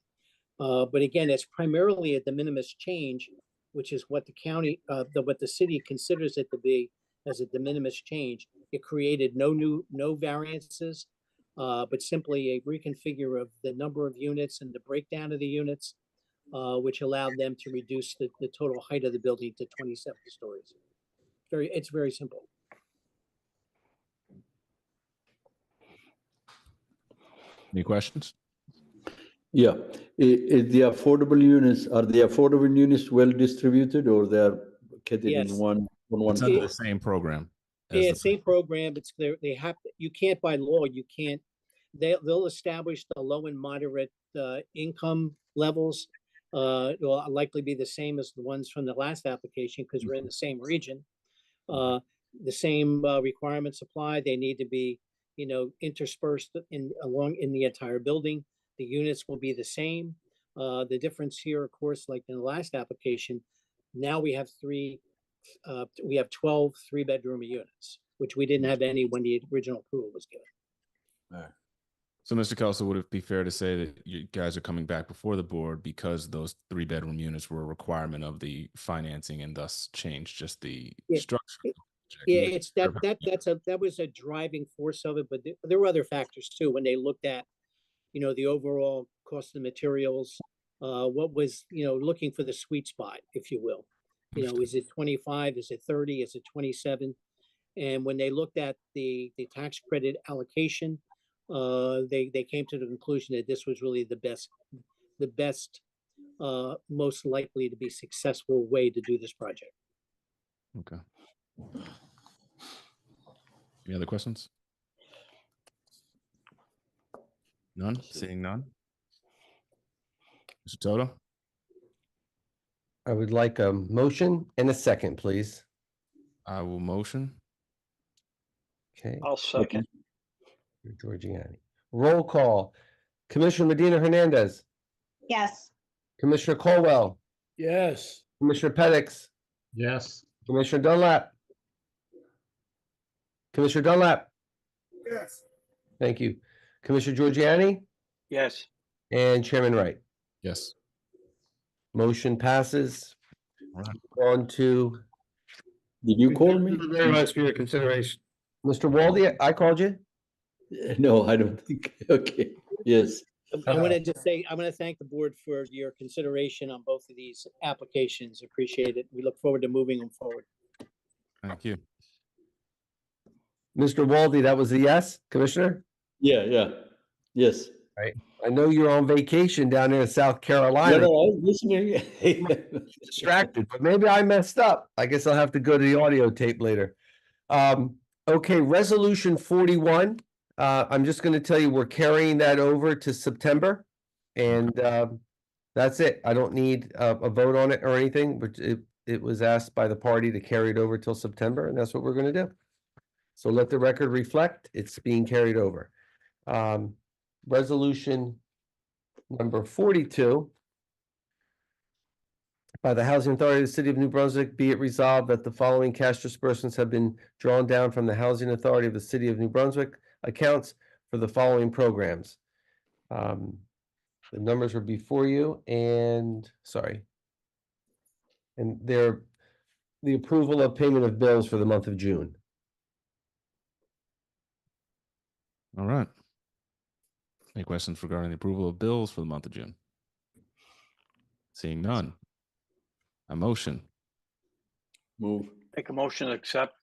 But again, it's primarily a de minimis change, which is what the county, what the city considers it to be as a de minimis change. It created no variances, but simply a reconfigure of the number of units and the breakdown of the units, which allowed them to reduce the total height of the building to 27 stories. It's very simple. Any questions? Yeah, is the affordable units, are the affordable units well distributed, or they are kept Yes. in one It's under the floor? same program. as Yeah, the- same program. It's there. They have, you can't by law, you can't, they'll establish the low and moderate income levels. Will likely be the same as the ones from the last application because we're in the same region. The same requirements apply. They need to be, interspersed along in the entire building. The units will be the same. The difference here, of course, like in the last application, now we have 12 3-bedroom units, which we didn't have any when the original approval was given. So, Mr. Kelso, would it be fair to say that you guys are coming back before the board because those 3-bedroom units were a requirement of the financing and thus changed just the Yeah, structure? Yeah, it's that was a driving force of it, but there were other factors too. When they looked at, the overall cost of materials, what was, looking for the sweet spot, if you will. Is it 25? Is it 30? Is it 27? And when they looked at the tax credit allocation, they came to the conclusion that this was really the best most likely to be successful way to do this project. Okay. Any other questions? None? Seeing none? Mr. Toto? I would like a motion and a second, please. I will motion. Okay, I'll second. Giorgiani. Roll call. Commissioner Medina Hernandez, Yes. Commissioner Colwell, Yes. Commissioner Pettit, Yes, Commissioner Dunlap. Commissioner Dunlap, Yes. thank you. Commissioner Giorgiani Yes. and Chairman Wright. Yes. Motion passes. All right. On to Did you call me? Thank you very much for your consideration. Mr. Walde. I called you. No, I don't think. Okay, yes. I'm going to just say, I'm going to thank the board for your consideration on both of these applications. Appreciate it. We look forward to moving them forward. Thank you. Mr. Walde, that was a yes, Commissioner? Yeah, yes. I know you're on vacation down there in South Carolina. No, I was listening. Distracted, but maybe I messed up. I guess I'll have to go to the audio tape later. Okay, resolution 41. I'm just going to tell you, we're carrying that over to September. And that's it. I don't need a vote on it or anything, but it was asked by the party to carry it over till September, and that's what we're going to do. So let the record reflect, it's being carried over. Resolution number 42. By the Housing Authority of the City of New Brunswick, be it resolved that the following cash disbursements have been drawn down from the Housing Authority of the City of New Brunswick accounts for the following programs. The numbers were before you and, sorry. And they're the approval of payment of bills for the month of June. All right. Any questions regarding the approval of bills for the month of June? Seeing none. A motion. Move. Make a motion to accept.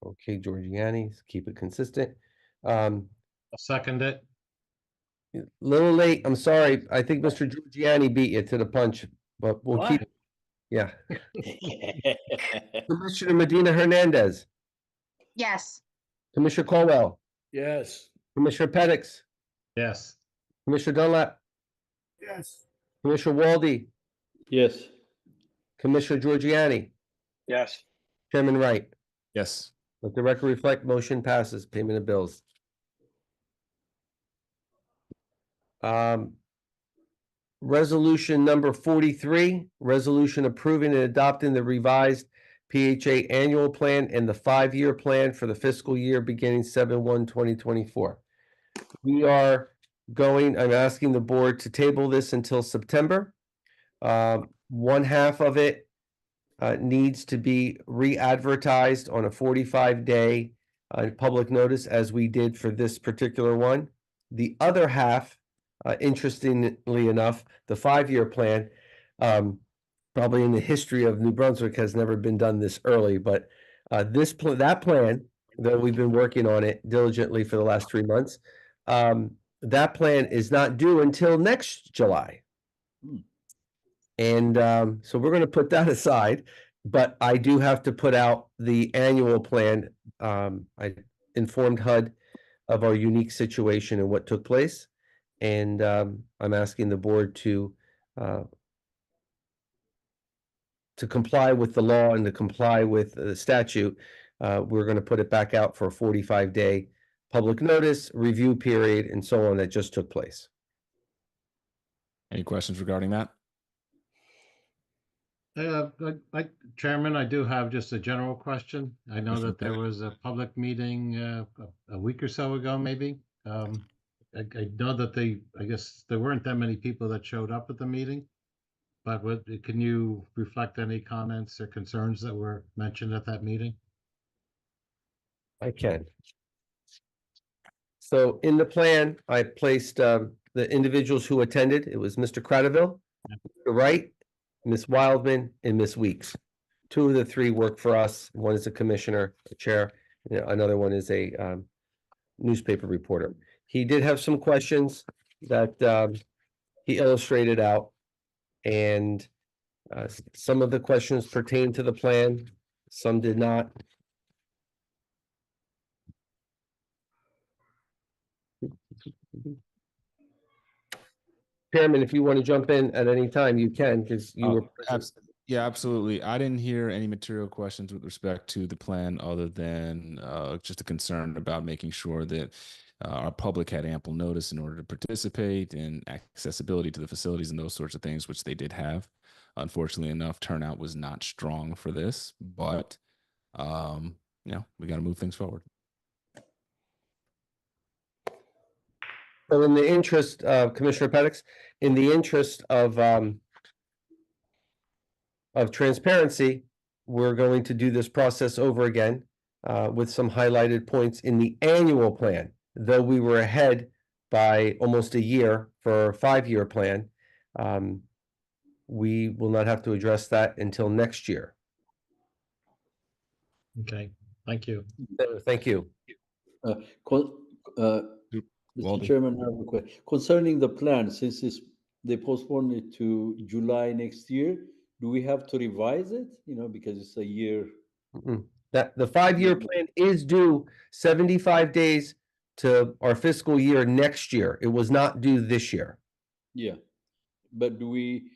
Okay, Giorgiani, keep it consistent. I'll second it. Little late, I'm sorry. I think Mr. Giorgiani beat you to the punch, but we'll keep, yeah. Commissioner Medina Hernandez, Yes. Commissioner Colwell, Yes. Commissioner Pettit, Yes, Commissioner Dunlap, Yes. Commissioner Walde, Yes, Commissioner Giorgiani, Yes. Chairman Wright. Yes. Let the record reflect, motion passes, payment of bills. Resolution number 43, resolution approving and adopting the revised PHA annual plan and the 5-year plan for the fiscal year beginning 7/1/2024. We are going, I'm asking the board to table this until September. One half of it needs to be re-advertised on a 45-day public notice, as we did for this particular one. The other half, interestingly enough, the 5-year plan, probably in the history of New Brunswick has never been done this early, but that plan, though we've been working on it diligently for the last 3 months, that plan is not due until next July. And so we're going to put that aside, but I do have to put out the annual plan. I informed HUD of our unique situation and what took place. And I'm asking the board to comply with the law and to comply with the statute. We're going to put it back out for a 45-day public notice, review period, and so on that just took place. Any questions regarding that? Chairman, I do have just a general question. I know that there was a public meeting a week or so ago, maybe. I know that I guess there weren't that many people that showed up at the meeting, but can you reflect any comments or concerns that were mentioned at that meeting? I can. So in the plan, I placed the individuals who attended. It was Mr. Cradaville, Mr. Wright, Ms. Wildman, and Ms. Weeks. 2 of the 3 work for us. One is a commissioner, a chair, another one is a newspaper reporter. He did have some questions that he illustrated out, And some of the questions pertain to the plan, some did not. Chairman, if you want to jump in at any time, you can, because you were present. Yeah, absolutely. I didn't hear any material questions with respect to the plan other than just a concern about making sure that our public had ample notice in order to participate and accessibility to the facilities and those sorts of things, which they did have. Unfortunately enough, turnout was not strong for this, but we got to move things forward. So in the interest of Commissioner Pettix, in the interest of transparency, we're going to do this process over again with some highlighted points in the annual plan. Though we were ahead by almost a year for a 5-year plan, we will not have to address that until next year. Okay, thank you. Thank you. Mr. Chairman, I have a question. Concerning the plan, since they postponed it to July next year, do we have to revise it? Because it's a year. That the 5-year plan is due 75 days to our fiscal year next year. It was not due this year. Yeah, but do we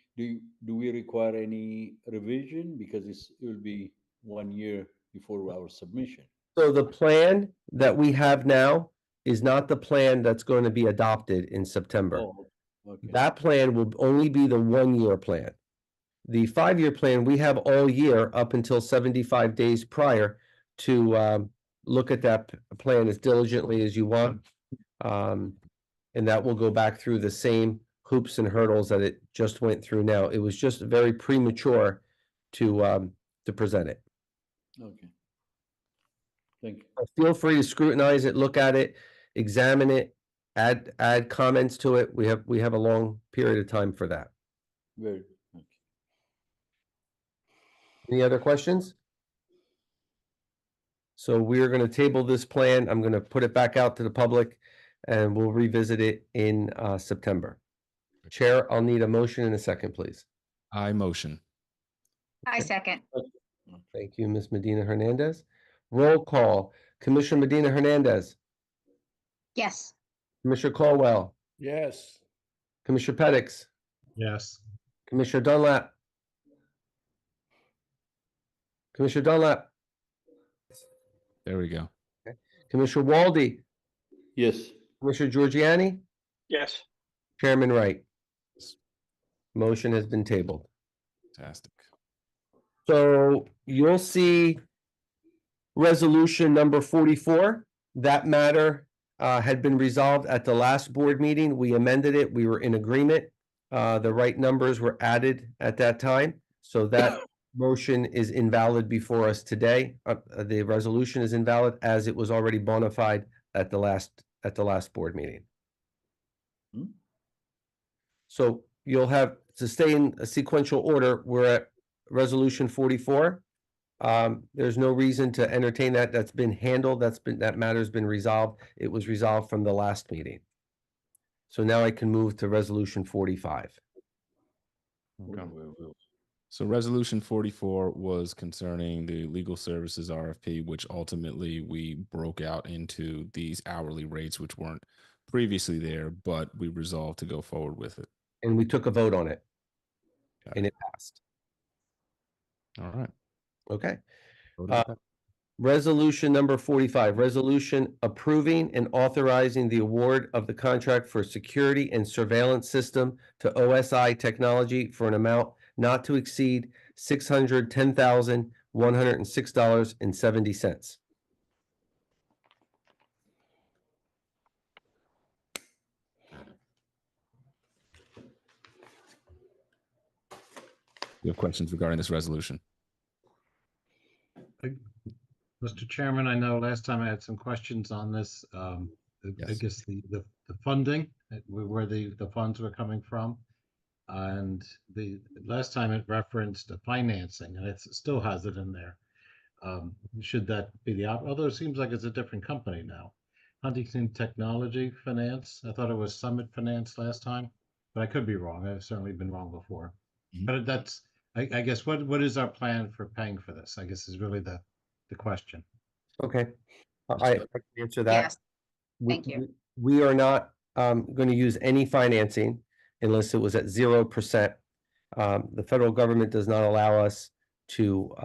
require any revision, because it will be 1 year before our submission? So the plan that we have now is not the plan that's going to be adopted in September. Oh, okay. That plan will only be the 1-year plan. The 5-year plan, we have all year up until 75 days prior to look at that plan as diligently as you want. And that will go back through the same hoops and hurdles that it just went through now. It was just very premature to present it. Okay. Thank you. Feel free to scrutinize it, look at it, examine it, add comments to it. We have a long period of time for that. Very. Okay. Any other questions? So we're going to table this plan. I'm going to put it back out to the public and we'll revisit it in September. Chair, I'll need a motion in a second, please. I motion. I second. Thank you, Ms. Medina Hernandez. Roll call. Commissioner Medina Hernandez, Yes. Commissioner Caldwell, Yes. Commissioner Pettix, Yes. Commissioner Dunlap, Commissioner Dunlap, There we go. Commissioner Walde, Yes. Commissioner Giorgiani, Yes. Chairman Wright. Motion has been tabled. Fantastic. So you'll see resolution number 44. That matter had been resolved at the last board meeting. We amended it. We were in agreement. The right numbers were added at that time. So that motion is invalid before us today. The resolution is invalid as it was already bona fide at the last board meeting. So you'll have to stay in a sequential order. We're at resolution 44. There's no reason to entertain that. That's been handled. That matter's been resolved. It was resolved from the last meeting. So now I can move to resolution 45. Okay. So resolution 44 was concerning the legal services RFP, which ultimately we broke out into these hourly rates, which weren't previously there, but we resolved to go forward with it. And we took a vote on it. And it passed. All right. Okay. Resolution number 45, resolution approving and authorizing the award of the contract for security and surveillance system to OSI Technology for an amount not to exceed $610,106.70. You have questions regarding this resolution? Mr. Chairman, I know last time I had some questions on this. I Yes. guess the funding, where the funds were coming from. And the last time it referenced the financing, and it still has it in there. Should that be although it seems like it's a different company now. Huntington Technology Finance. I thought it was Summit Finance last time, but I could be wrong. I've certainly been wrong before. But that's, I guess, what is our plan for paying for this? I guess is really the question. Okay, I can answer that. Yes, We- thank you. We are not going to use any financing unless it was at 0%. The federal government does not allow us to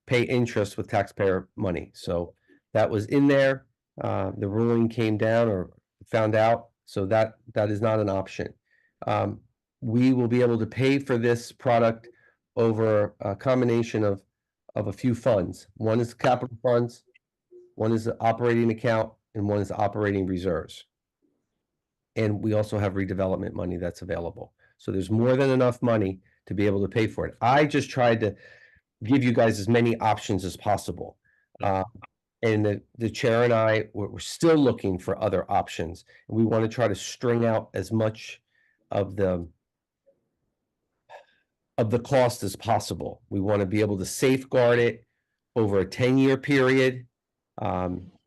pay interest with taxpayer money. So that was in there. The ruling came down or found out, so that is not an option. We will be able to pay for this product over a combination of a few funds. One is capital funds, one is the operating account, and one is operating reserves. And we also have redevelopment money that's available. So there's more than enough money to be able to pay for it. I just tried to give you guys as many options as possible. And the chair and I, we're still looking for other options. And we want to try to string out as much of the cost as possible. We want to be able to safeguard it over a 10-year period.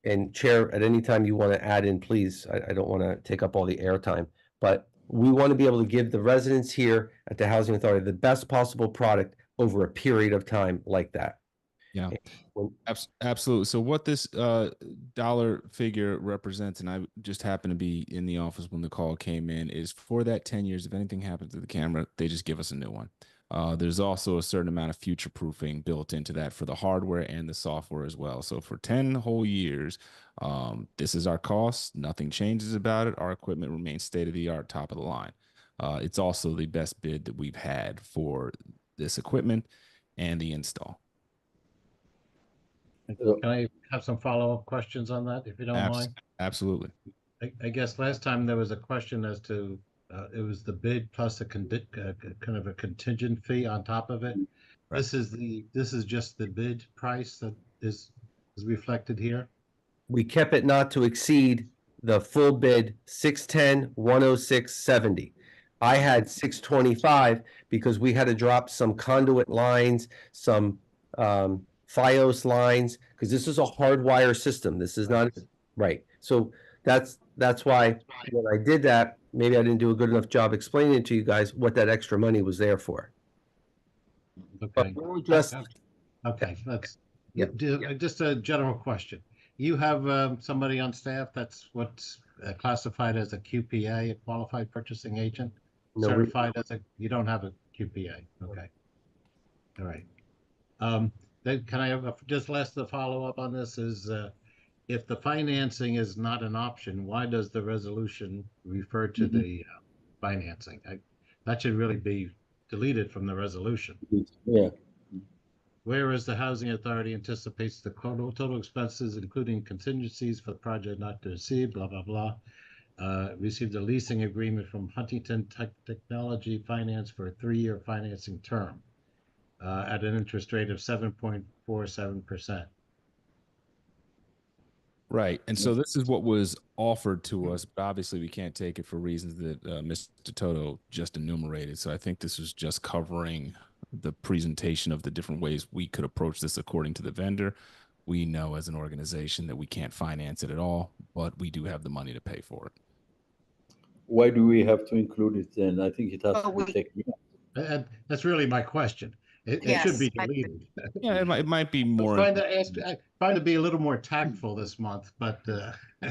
And Chair, at any time you want to add in, please, I don't want to take up all the airtime, but we want to be able to give the residents here at the Housing Authority the best possible product over a period of time like that. Yeah, When- absolutely. So what this dollar figure represents, and I just happened to be in the office when the call came in, is for that 10 years, if anything happens to the camera, they just give us a new one. There's also a certain amount of future proofing built into that for the hardware and the software as well. So for 10 whole years, this is our cost. Nothing changes about it. Our equipment remains state of the art, top of the line. It's also the best bid that we've had for this equipment and the install. Can I have some follow-up questions on that, if you don't mind? Absolutely. I guess last time there was a question as to, it was the bid plus a kind of a contingent fee on top of it. Right. This is just the bid price that is reflected here? We kept it not to exceed the full bid, 610, 106, 70. I had 625 because we had to drop some conduit lines, some FiOS lines, because this is a hardwire system. This is not right. So that's why when I did that, maybe I didn't do a good enough job explaining to you guys what that extra money was there for. Okay. But we'll just Okay, that's, Yeah. Just a general question. You have somebody on staff that's what's classified as a QPA, a qualified purchasing agent? No, Certified as you don't have a QPA, okay. All right. Then can I have just the follow-up on this is, if the financing is not an option, why does the resolution refer to the financing? That should really be deleted from the resolution. Yeah. Whereas the Housing Authority anticipates the total expenses, including contingencies for the project not to exceed, blah, blah, blah. Received a leasing agreement from Huntington Technology Finance for a 3-year financing term at an interest rate of 7.47%. Right. And so this is what was offered to us, but obviously we can't take it for reasons that Mr. Toto just enumerated. So I think this is just covering the presentation of the different ways we could approach this according to the vendor. We know as an organization that we can't finance it at all, but we do have the money to pay for it. Why do we have to include it then? I think it has Oh, to be taken out. That's really my question. It should be Yes, deleted. Yeah, it might be more. Trying to be a little more tactful this month, but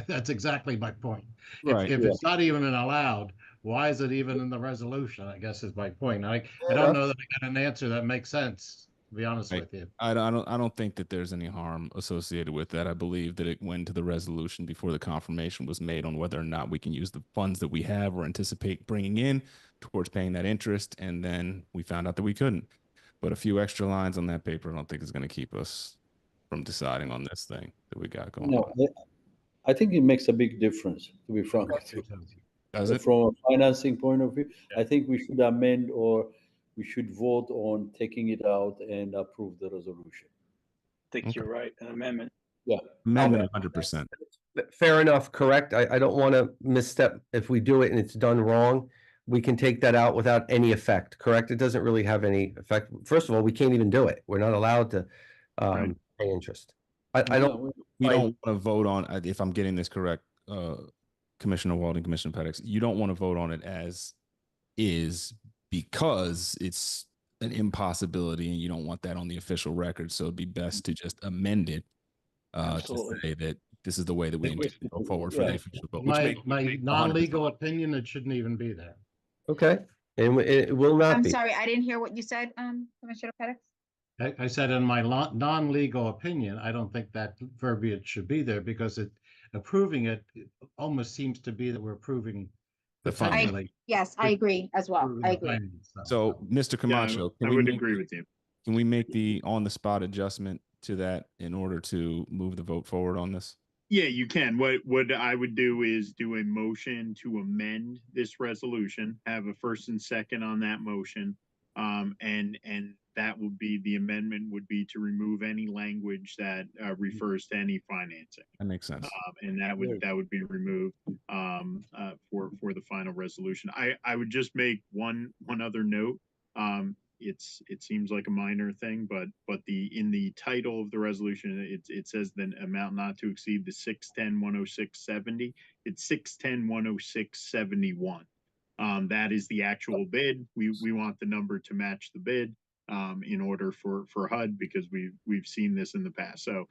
that's exactly my point. Right. If it's not even allowed, why is it even in the resolution? I guess is my point. I don't know that I got an answer that makes sense, to be honest with you. I don't think that there's any harm associated with that. I believe that it went to the resolution before the confirmation was made on whether or not we can use the funds that we have or anticipate bringing in towards paying that interest, and then we found out that we couldn't. But a few extra lines on that paper, I don't think is going to keep us from deciding on this thing that we got going on. I think it makes a big difference, to be frank with you. Does it? From a financing point of view, I think we should amend or we should vote on taking it out and approve the resolution. I think you're right, an amendment. Yeah. Amendment 100%. Fair enough, correct. I don't want to misstep. If we do it and it's done wrong, we can take that out without any effect, correct? It doesn't really have any effect. First of all, we can't even do it. We're not allowed to pay interest. We don't want to vote on, if I'm getting this correct, Commissioner Walden, Commissioner Pettix, you don't want to vote on it as is because it's an impossibility and you don't want that on the official record. So it'd be best to just amend it to Absolutely. say that this is the way that we intend to go forward for Yeah. the official vote. Which My non-legal opinion, it shouldn't even be there. Okay, and it will not I'm be. sorry, I didn't hear what you said, Commissioner Pettis. I said in my non-legal opinion, I don't think that verbiage should be there because approving it almost seems to be that we're approving The finance. potentially. Yes, I agree as well. approving I the agree. finance stuff. So, Mr. Camacho, I would agree with you. Can we make the on-the-spot adjustment to that in order to move the vote forward on this? Yeah, you can. What I would do is do a motion to amend this resolution, have a first and second on that motion. And that would be, the amendment would be to remove any language that refers to any financing. That makes sense. And that would be removed for the final resolution. I would just make one other note. It seems like a minor thing, but in the title of the resolution, it says the amount not to exceed the 610-106.70. It's 610-106.71. That is the actual bid. We want the number to match the bid in order for HUD, because we've seen this in the past. So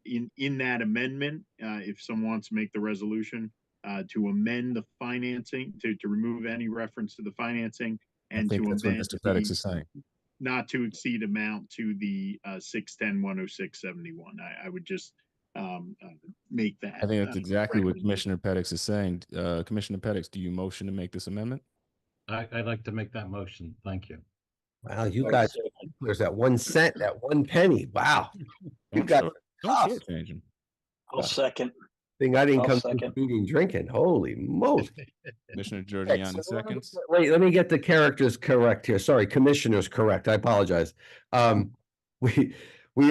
in that amendment, if someone wants to make the resolution to amend the financing, to remove any reference to the financing, and to that's what amend Mr. Pettis is saying. not to exceed amount to the 610-106.71. I would just make that. I think that's exactly what Commissioner Pettis is saying. Commissioner Pettis, do you motion to make this amendment? I'd like to make that motion. Thank you. Wow, you guys, there's that 1 cent, that 1 penny. Wow. You got Don't shortchange him. I'll second. thing. I didn't I'll come to second. the meeting drinking. Holy moly. Commissioner Okay, Giorgiani so seconds. Wait, let me get the characters correct here. Sorry, commissioners correct. I apologize. We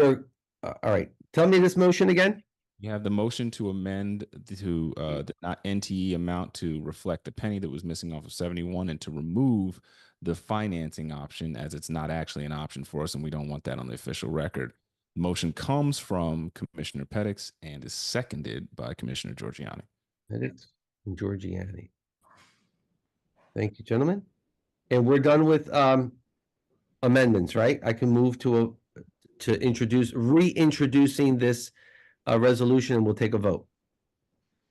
are, all right. Tell me this motion again. You have the motion to amend to the not NTE amount to reflect the penny that was missing off of 71 and to remove the financing option, as it's not actually an option for us and we don't want that on the official record. Motion comes from Commissioner Pettis and is seconded by Commissioner Giorgiani. Pettis and Giorgiani. Thank you, gentlemen. And we're done with amendments, right? I can move to reintroducing this resolution, and we'll take a vote.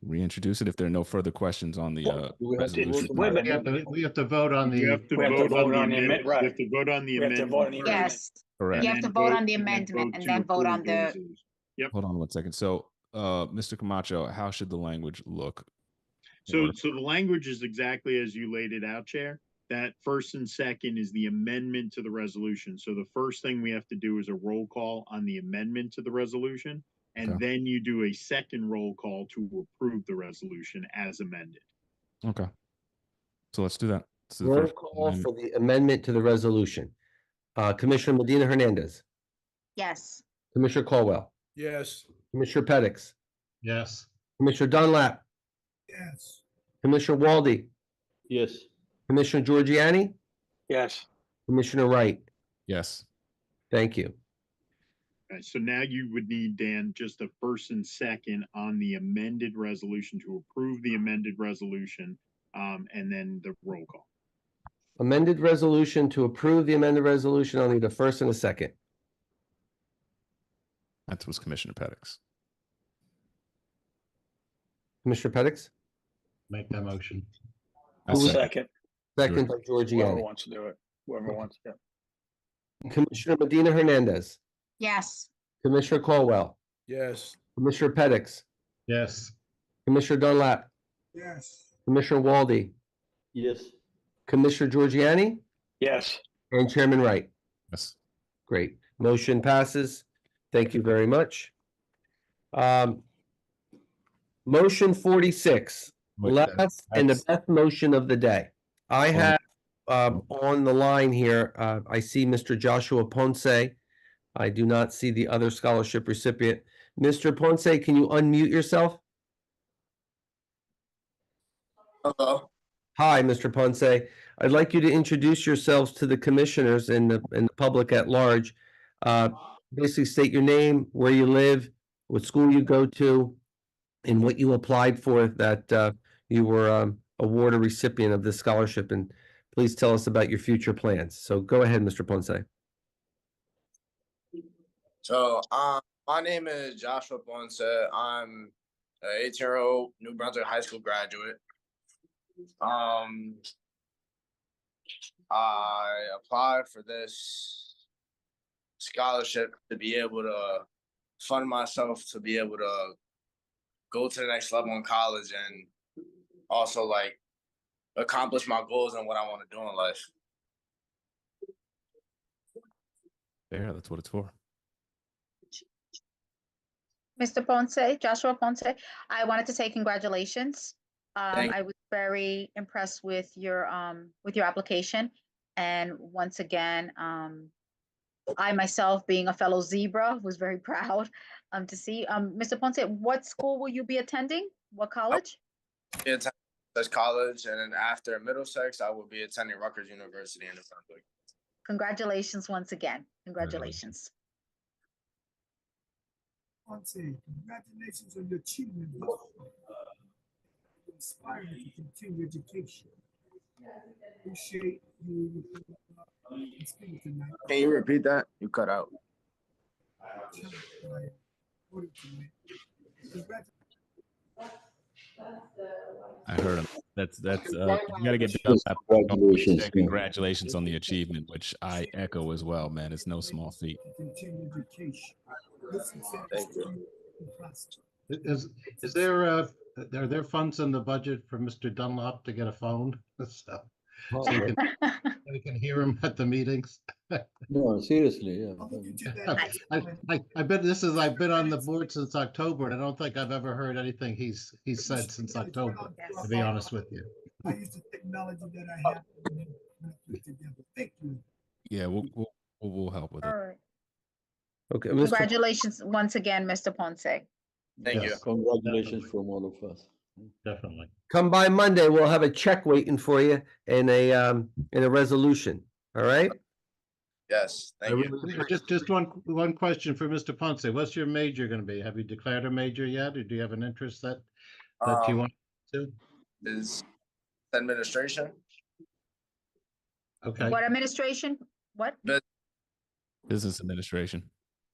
Reintroduce it if there are no further questions on the resolution. Wait a minute. We have to vote on You the. have to We have to vote vote on on the the amendment. amendment, You have to vote on the We have to vote on the amendment. amendment. Yes, Correct. you have to vote on the amendment and then vote on approve the the, resolution. Yep. Hold on 1 second. So, Mr. Camacho, how should the language look? So the language is exactly as you laid it out, Chair. That first and second is the amendment to the resolution. So the first thing we have to do is a roll call on the amendment to the resolution. And Okay. then you do a second roll call to approve the resolution as amended. Okay. So let's do that. Let's do the Roll first call amendment. for the amendment to the resolution. Commissioner Medina Hernandez, yes, Commissioner Caldwell, Yes. Commissioner Pettis, Yes. Commissioner Dunlap, Yes. Commissioner Walde, Yes. Commissioner Giorgiani, Yes. Commissioner Wright. Yes. Thank you. Okay, so now you would need, Dan, just a first and second on the amended resolution to approve the amended resolution, and then the roll call. Amended resolution to approve the amended resolution. I'll need a first and a second. That was Commissioner Pettis. Commissioner Pettis, Make that motion. I'll Who was- second. second by Whoever Giorgiani. wants to do it. Whoever wants to. Commissioner Medina Hernandez, yes, Commissioner Caldwell, Yes. Commissioner Pettis, Yes. Commissioner Dunlap, Yes. Commissioner Walde, Yes. Commissioner Giorgiani, Yes. and Chairman Wright. Yes. Great. Motion passes. Thank you very much. Motion 46, Wait, last and the best motion of the day. I have on the line here, I see Mr. Joshua Ponce. I do not see the other scholarship recipient. Mr. Ponce, can you unmute yourself? Hello. Hi, Mr. Ponce. I'd like you to introduce yourselves to the commissioners and the public at large. Basically state your name, where you live, what school you go to, and what you applied for that you were awarded recipient of this scholarship, and please tell us about your future plans. So go ahead, Mr. Ponce. So, my name is Joshua Ponce. I'm an 18-year-old New Brunswick high school graduate. I applied for this scholarship to be able to fund myself to be able to go to the next level in college and also like accomplish my goals and what I want to do in life. Yeah, that's what it's for. Mr. Ponce, Joshua Ponce, I wanted to say congratulations. Thank I was very impressed with your application. And once again, I myself, being a fellow zebra, was very proud to see. Mr. Ponce, what school will you be attending? What college? It's college, and then after Middlesex, I will be attending Rutgers University in Brunswick. Congratulations once again. Congratulations. Ponce, congratulations on your achievement. Inspiring to continue education. Appreciate you speaking tonight. Can you repeat that? You cut out. I heard him. That's you gotta get beyond that. Congratulations. Congratulations on the achievement, which I echo as well, man. It's no small feat. Continue education. Thank you. Is there are there funds in the budget for Mr. Dunlop to get a phone? So we can hear him at the meetings. No, seriously, yeah. I've been on the board since October, and I don't think I've ever heard anything he's said since October, to be honest with you. I use the technology that I have when I put together. Thank you. Yeah, we'll help with it. All right. Okay, Congratulations once again, Mr. Ponce. Thank you. Congratulations from all of us. Definitely. Come by Monday. We'll have a check waiting for you and a resolution. All right. Yes, thank you. Just one question for Mr. Ponce. What's your major going to be? Have you declared a major yet, or do you have an interest that you want to? Is administration. Okay. What administration? What? Business administration.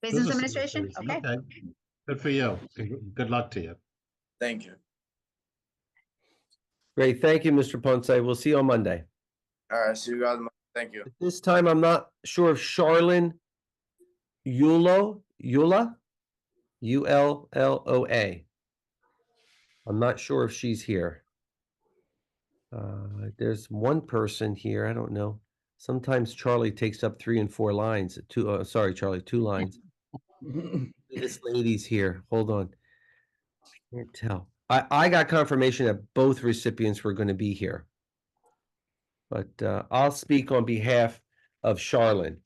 Business administration? Okay. Good for you. Good luck to you. Thank you. Great. Thank you, Mr. Ponce. We'll see you on Monday. All right, see you guys. Thank you. At this time, I'm not sure if Charlene Ulla, U-L-L-O-A. I'm not sure if she's here. There's one person here. I don't know. Sometimes Charlie takes up 3 and 4 lines. Sorry, Charlie, 2 lines. This lady's here. Hold on. I can't tell. I got confirmation that both recipients were going to be here. But I'll speak on behalf of Charlene.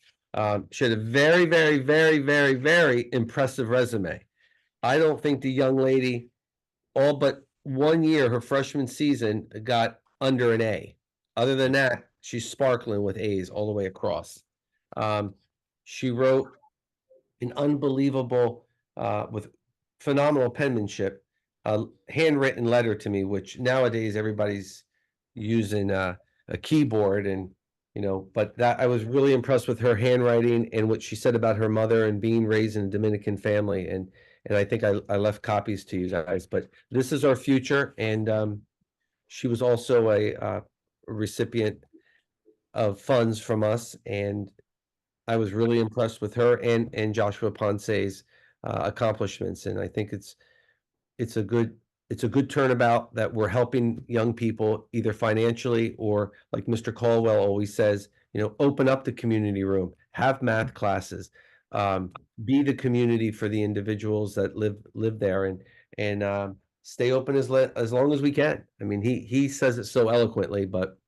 She had a very, very, very, very, very impressive resume. I don't think the young lady, all but 1 year, her freshman season, got under an A. Other than that, she's sparkling with A's all the way across. She wrote an unbelievable, with phenomenal penmanship, handwritten letter to me, which nowadays everybody's using a keyboard, and but that I was really impressed with her handwriting and what she said about her mother and being raised in a Dominican family, and I think I left copies to you guys. But this is our future, and she was also a recipient of funds from us, and I was really impressed with her and Joshua Ponce's accomplishments, and I think it's a good turnabout that we're helping young people either financially or, like Mr. Caldwell always says, open up the community room, have math classes, be the community for the individuals that live there, and stay open as long as we can. I mean, he says it so eloquently, but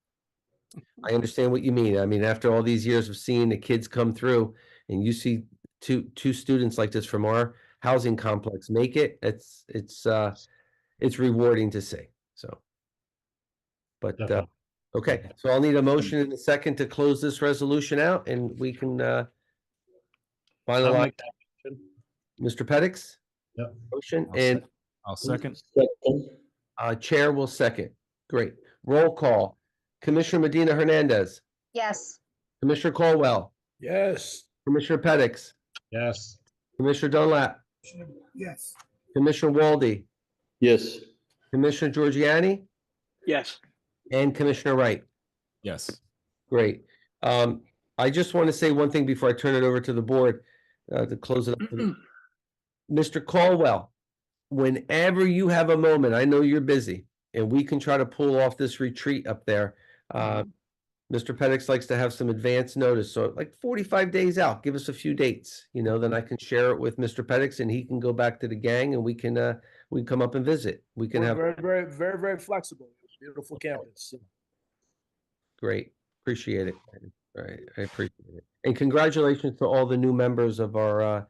I understand what you mean. I mean, after all these years of seeing the kids come through, and you see two students like this from our housing complex make it, it's rewarding to see. So, but okay, so I'll need a motion in a second to close this resolution out, and we can finalize. Mr. Pettix? Yep. Motion, and I'll second. Chair will second. Great. Roll call. Commissioner Medina Hernandez, Yes. Commissioner Colwell, Yes. Commissioner Petix, Yes. Commissioner Dunlap, Yes. Commissioner Walde, Yes. Commissioner Giorgiani, Yes. and Commissioner Wright. Yes. Great. I just want to say one thing before I turn it over to the board, to close it up. Mr. Caldwell, whenever you have a moment, I know you're busy, and we can try to pull off this retreat up there. Mr. Petix likes to have some advance notice, so like 45 days out, give us a few dates, then I can share it with Mr. Petix and he can go back to the gang and we can come up and visit. We can We're have, very, very, very, very flexible. Beautiful campus. great, appreciate it. All right, I appreciate it. And congratulations to all the new members of our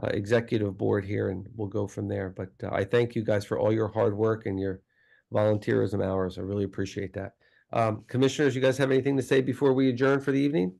executive board here, and we'll go from there. But I thank you guys for all your hard work and your volunteerism hours. I really appreciate that. Commissioners, you guys have anything to say before we adjourn for the evening?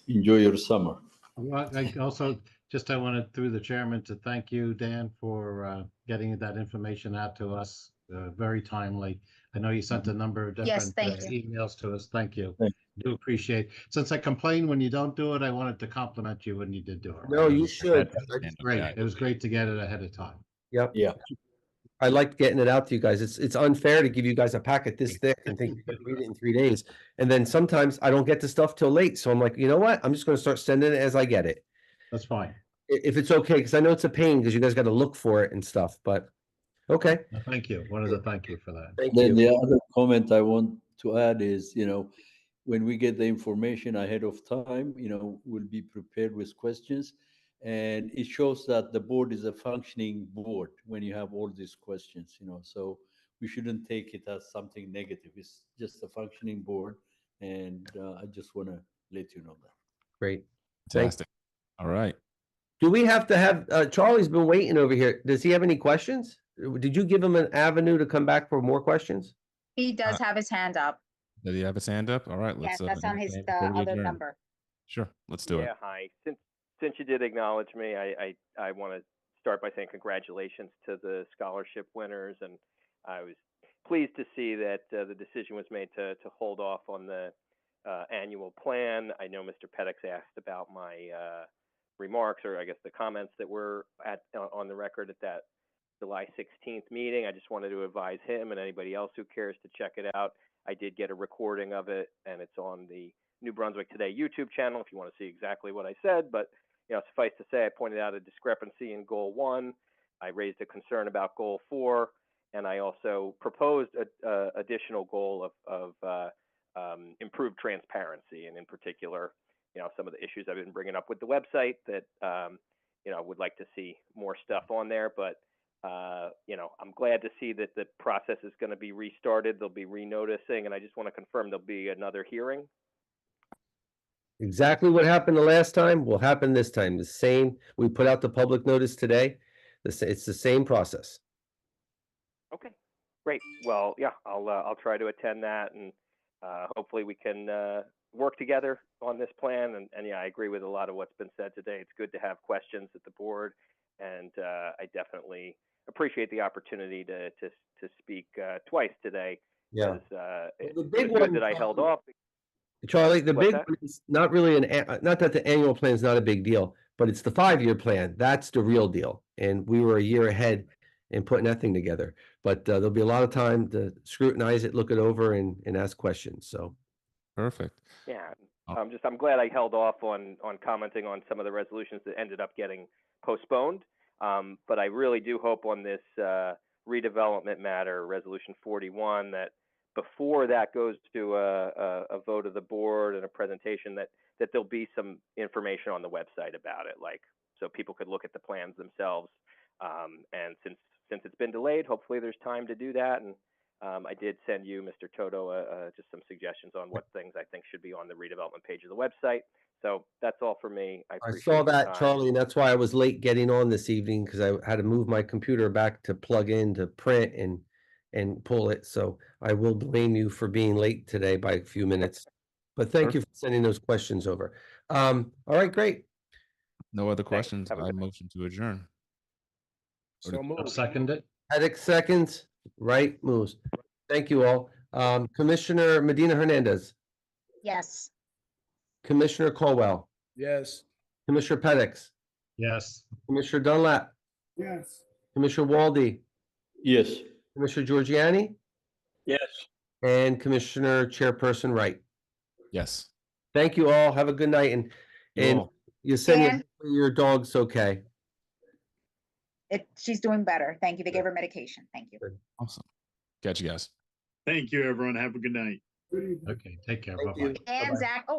Enjoy your summer. Well, I also I wanted through the chairman to thank you, Dan, for getting that information out to us very timely. I know you sent a number of Yes, different thank you. emails to us. Thank you. Thank Do appreciate. Since I complain when you don't do it, I wanted to compliment you when you did do it. No, you should. It's great. It was great to get it ahead of time. Yep. Yeah. I liked getting it out to you guys. It's unfair to give you guys a packet this thick and think you can read it in 3 days. And then sometimes I don't get the stuff till late. So I'm like, you know what? I'm just going to start sending it as I get it. That's fine. If it's okay, because I know it's a pain because you guys got to look for it and stuff, but okay. No, thank you. Wanted to thank you for that. Thank Then you. the other comment I want to add is, when we get the information ahead of time, we'll be prepared with questions. And it shows that the board is a functioning board when you have all these questions, so we shouldn't take it as something negative. It's just a functioning board. And I just want to let you know that. Great. Fantastic. All right. Do we have to have, Charlie's been waiting over here. Does he have any questions? Did you give him an avenue to come back for more questions? He does have his hand up. Did he have his hand up? All right. Yes, Let's. that's on his before we other adjourn. number. Sure. Let's do Yeah, it. hi. Since you did acknowledge me, I want to start by saying congratulations to the scholarship winners, and I was pleased to see that the decision was made to hold off on the annual plan. I know Mr. Petix asked about my remarks, or I guess the comments that were on the record at that July 16th meeting. I just wanted to advise him and anybody else who cares to check it out. I did get a recording of it, and it's on the New Brunswick Today YouTube channel if you want to see exactly what I said. But suffice to say, I pointed out a discrepancy in Goal 1. I raised a concern about Goal 4, and I also proposed a additional goal of improved transparency, and in particular, some of the issues I've been bringing up with the website that would like to see more stuff on there. But I'm glad to see that the process is going to be restarted. They'll be renoticing, and I just want to confirm there'll be another hearing. Exactly what happened the last time will happen this time. The same, we put out the public notice today. It's the same process. Okay, great. Well, yeah, I'll try to attend that, and hopefully we can work together on this plan. And yeah, I agree with a lot of what's been said today. It's good to have questions at the board, and I definitely appreciate the opportunity to speak twice today. Yeah. It The was big good one, that I held off. Charlie, the What's big that? one is not really not that the annual plan is not a big deal, but it's the 5-year plan. That's the real deal. And we were a year ahead in putting that thing together. But there'll be a lot of time to scrutinize it, look it over, and ask questions. So Perfect. Yeah, I'm glad I held off on commenting on some of the resolutions that ended up getting postponed. But I really do hope on this redevelopment matter, Resolution 41, that before that goes to a vote of the board and a presentation, that there'll be some information on the website about it, like so people could look at the plans themselves. And since it's been delayed, hopefully there's time to do that. And I did send you, Mr. Toto, just some suggestions on what things I think should be on the redevelopment page of the website. So that's all for me. I saw that, time. Charlie, and that's why I was late getting on this evening, because I had to move my computer back to plug in to print and pull it. So I will blame you for being late today by a few minutes. But thank you for sending those questions over. All right, great. No other Thanks. questions. Have a I good night. motion to adjourn. So I'll moved. second it. Hedrick seconds, right moves. Thank you all. Commissioner Medina Hernandez, Yes. Commissioner Colwell, Yes. Commissioner Pettit, Yes. Commissioner Dunlap, Yes. Commissioner Walde, Yes. Commissioner Giorgiani, Yes. and Commissioner Chairperson Wright. Yes. Thank you all. Have a good night, and You all. Yesenia, Dan? your dog's okay. She's doing better. Thank you. They gave her medication. Thank you. Awesome. Catch you guys. Thank you, everyone. Have a good night. Good evening. Okay, take care. Thank Bye-bye. you. And Bye-bye. Zach, oh,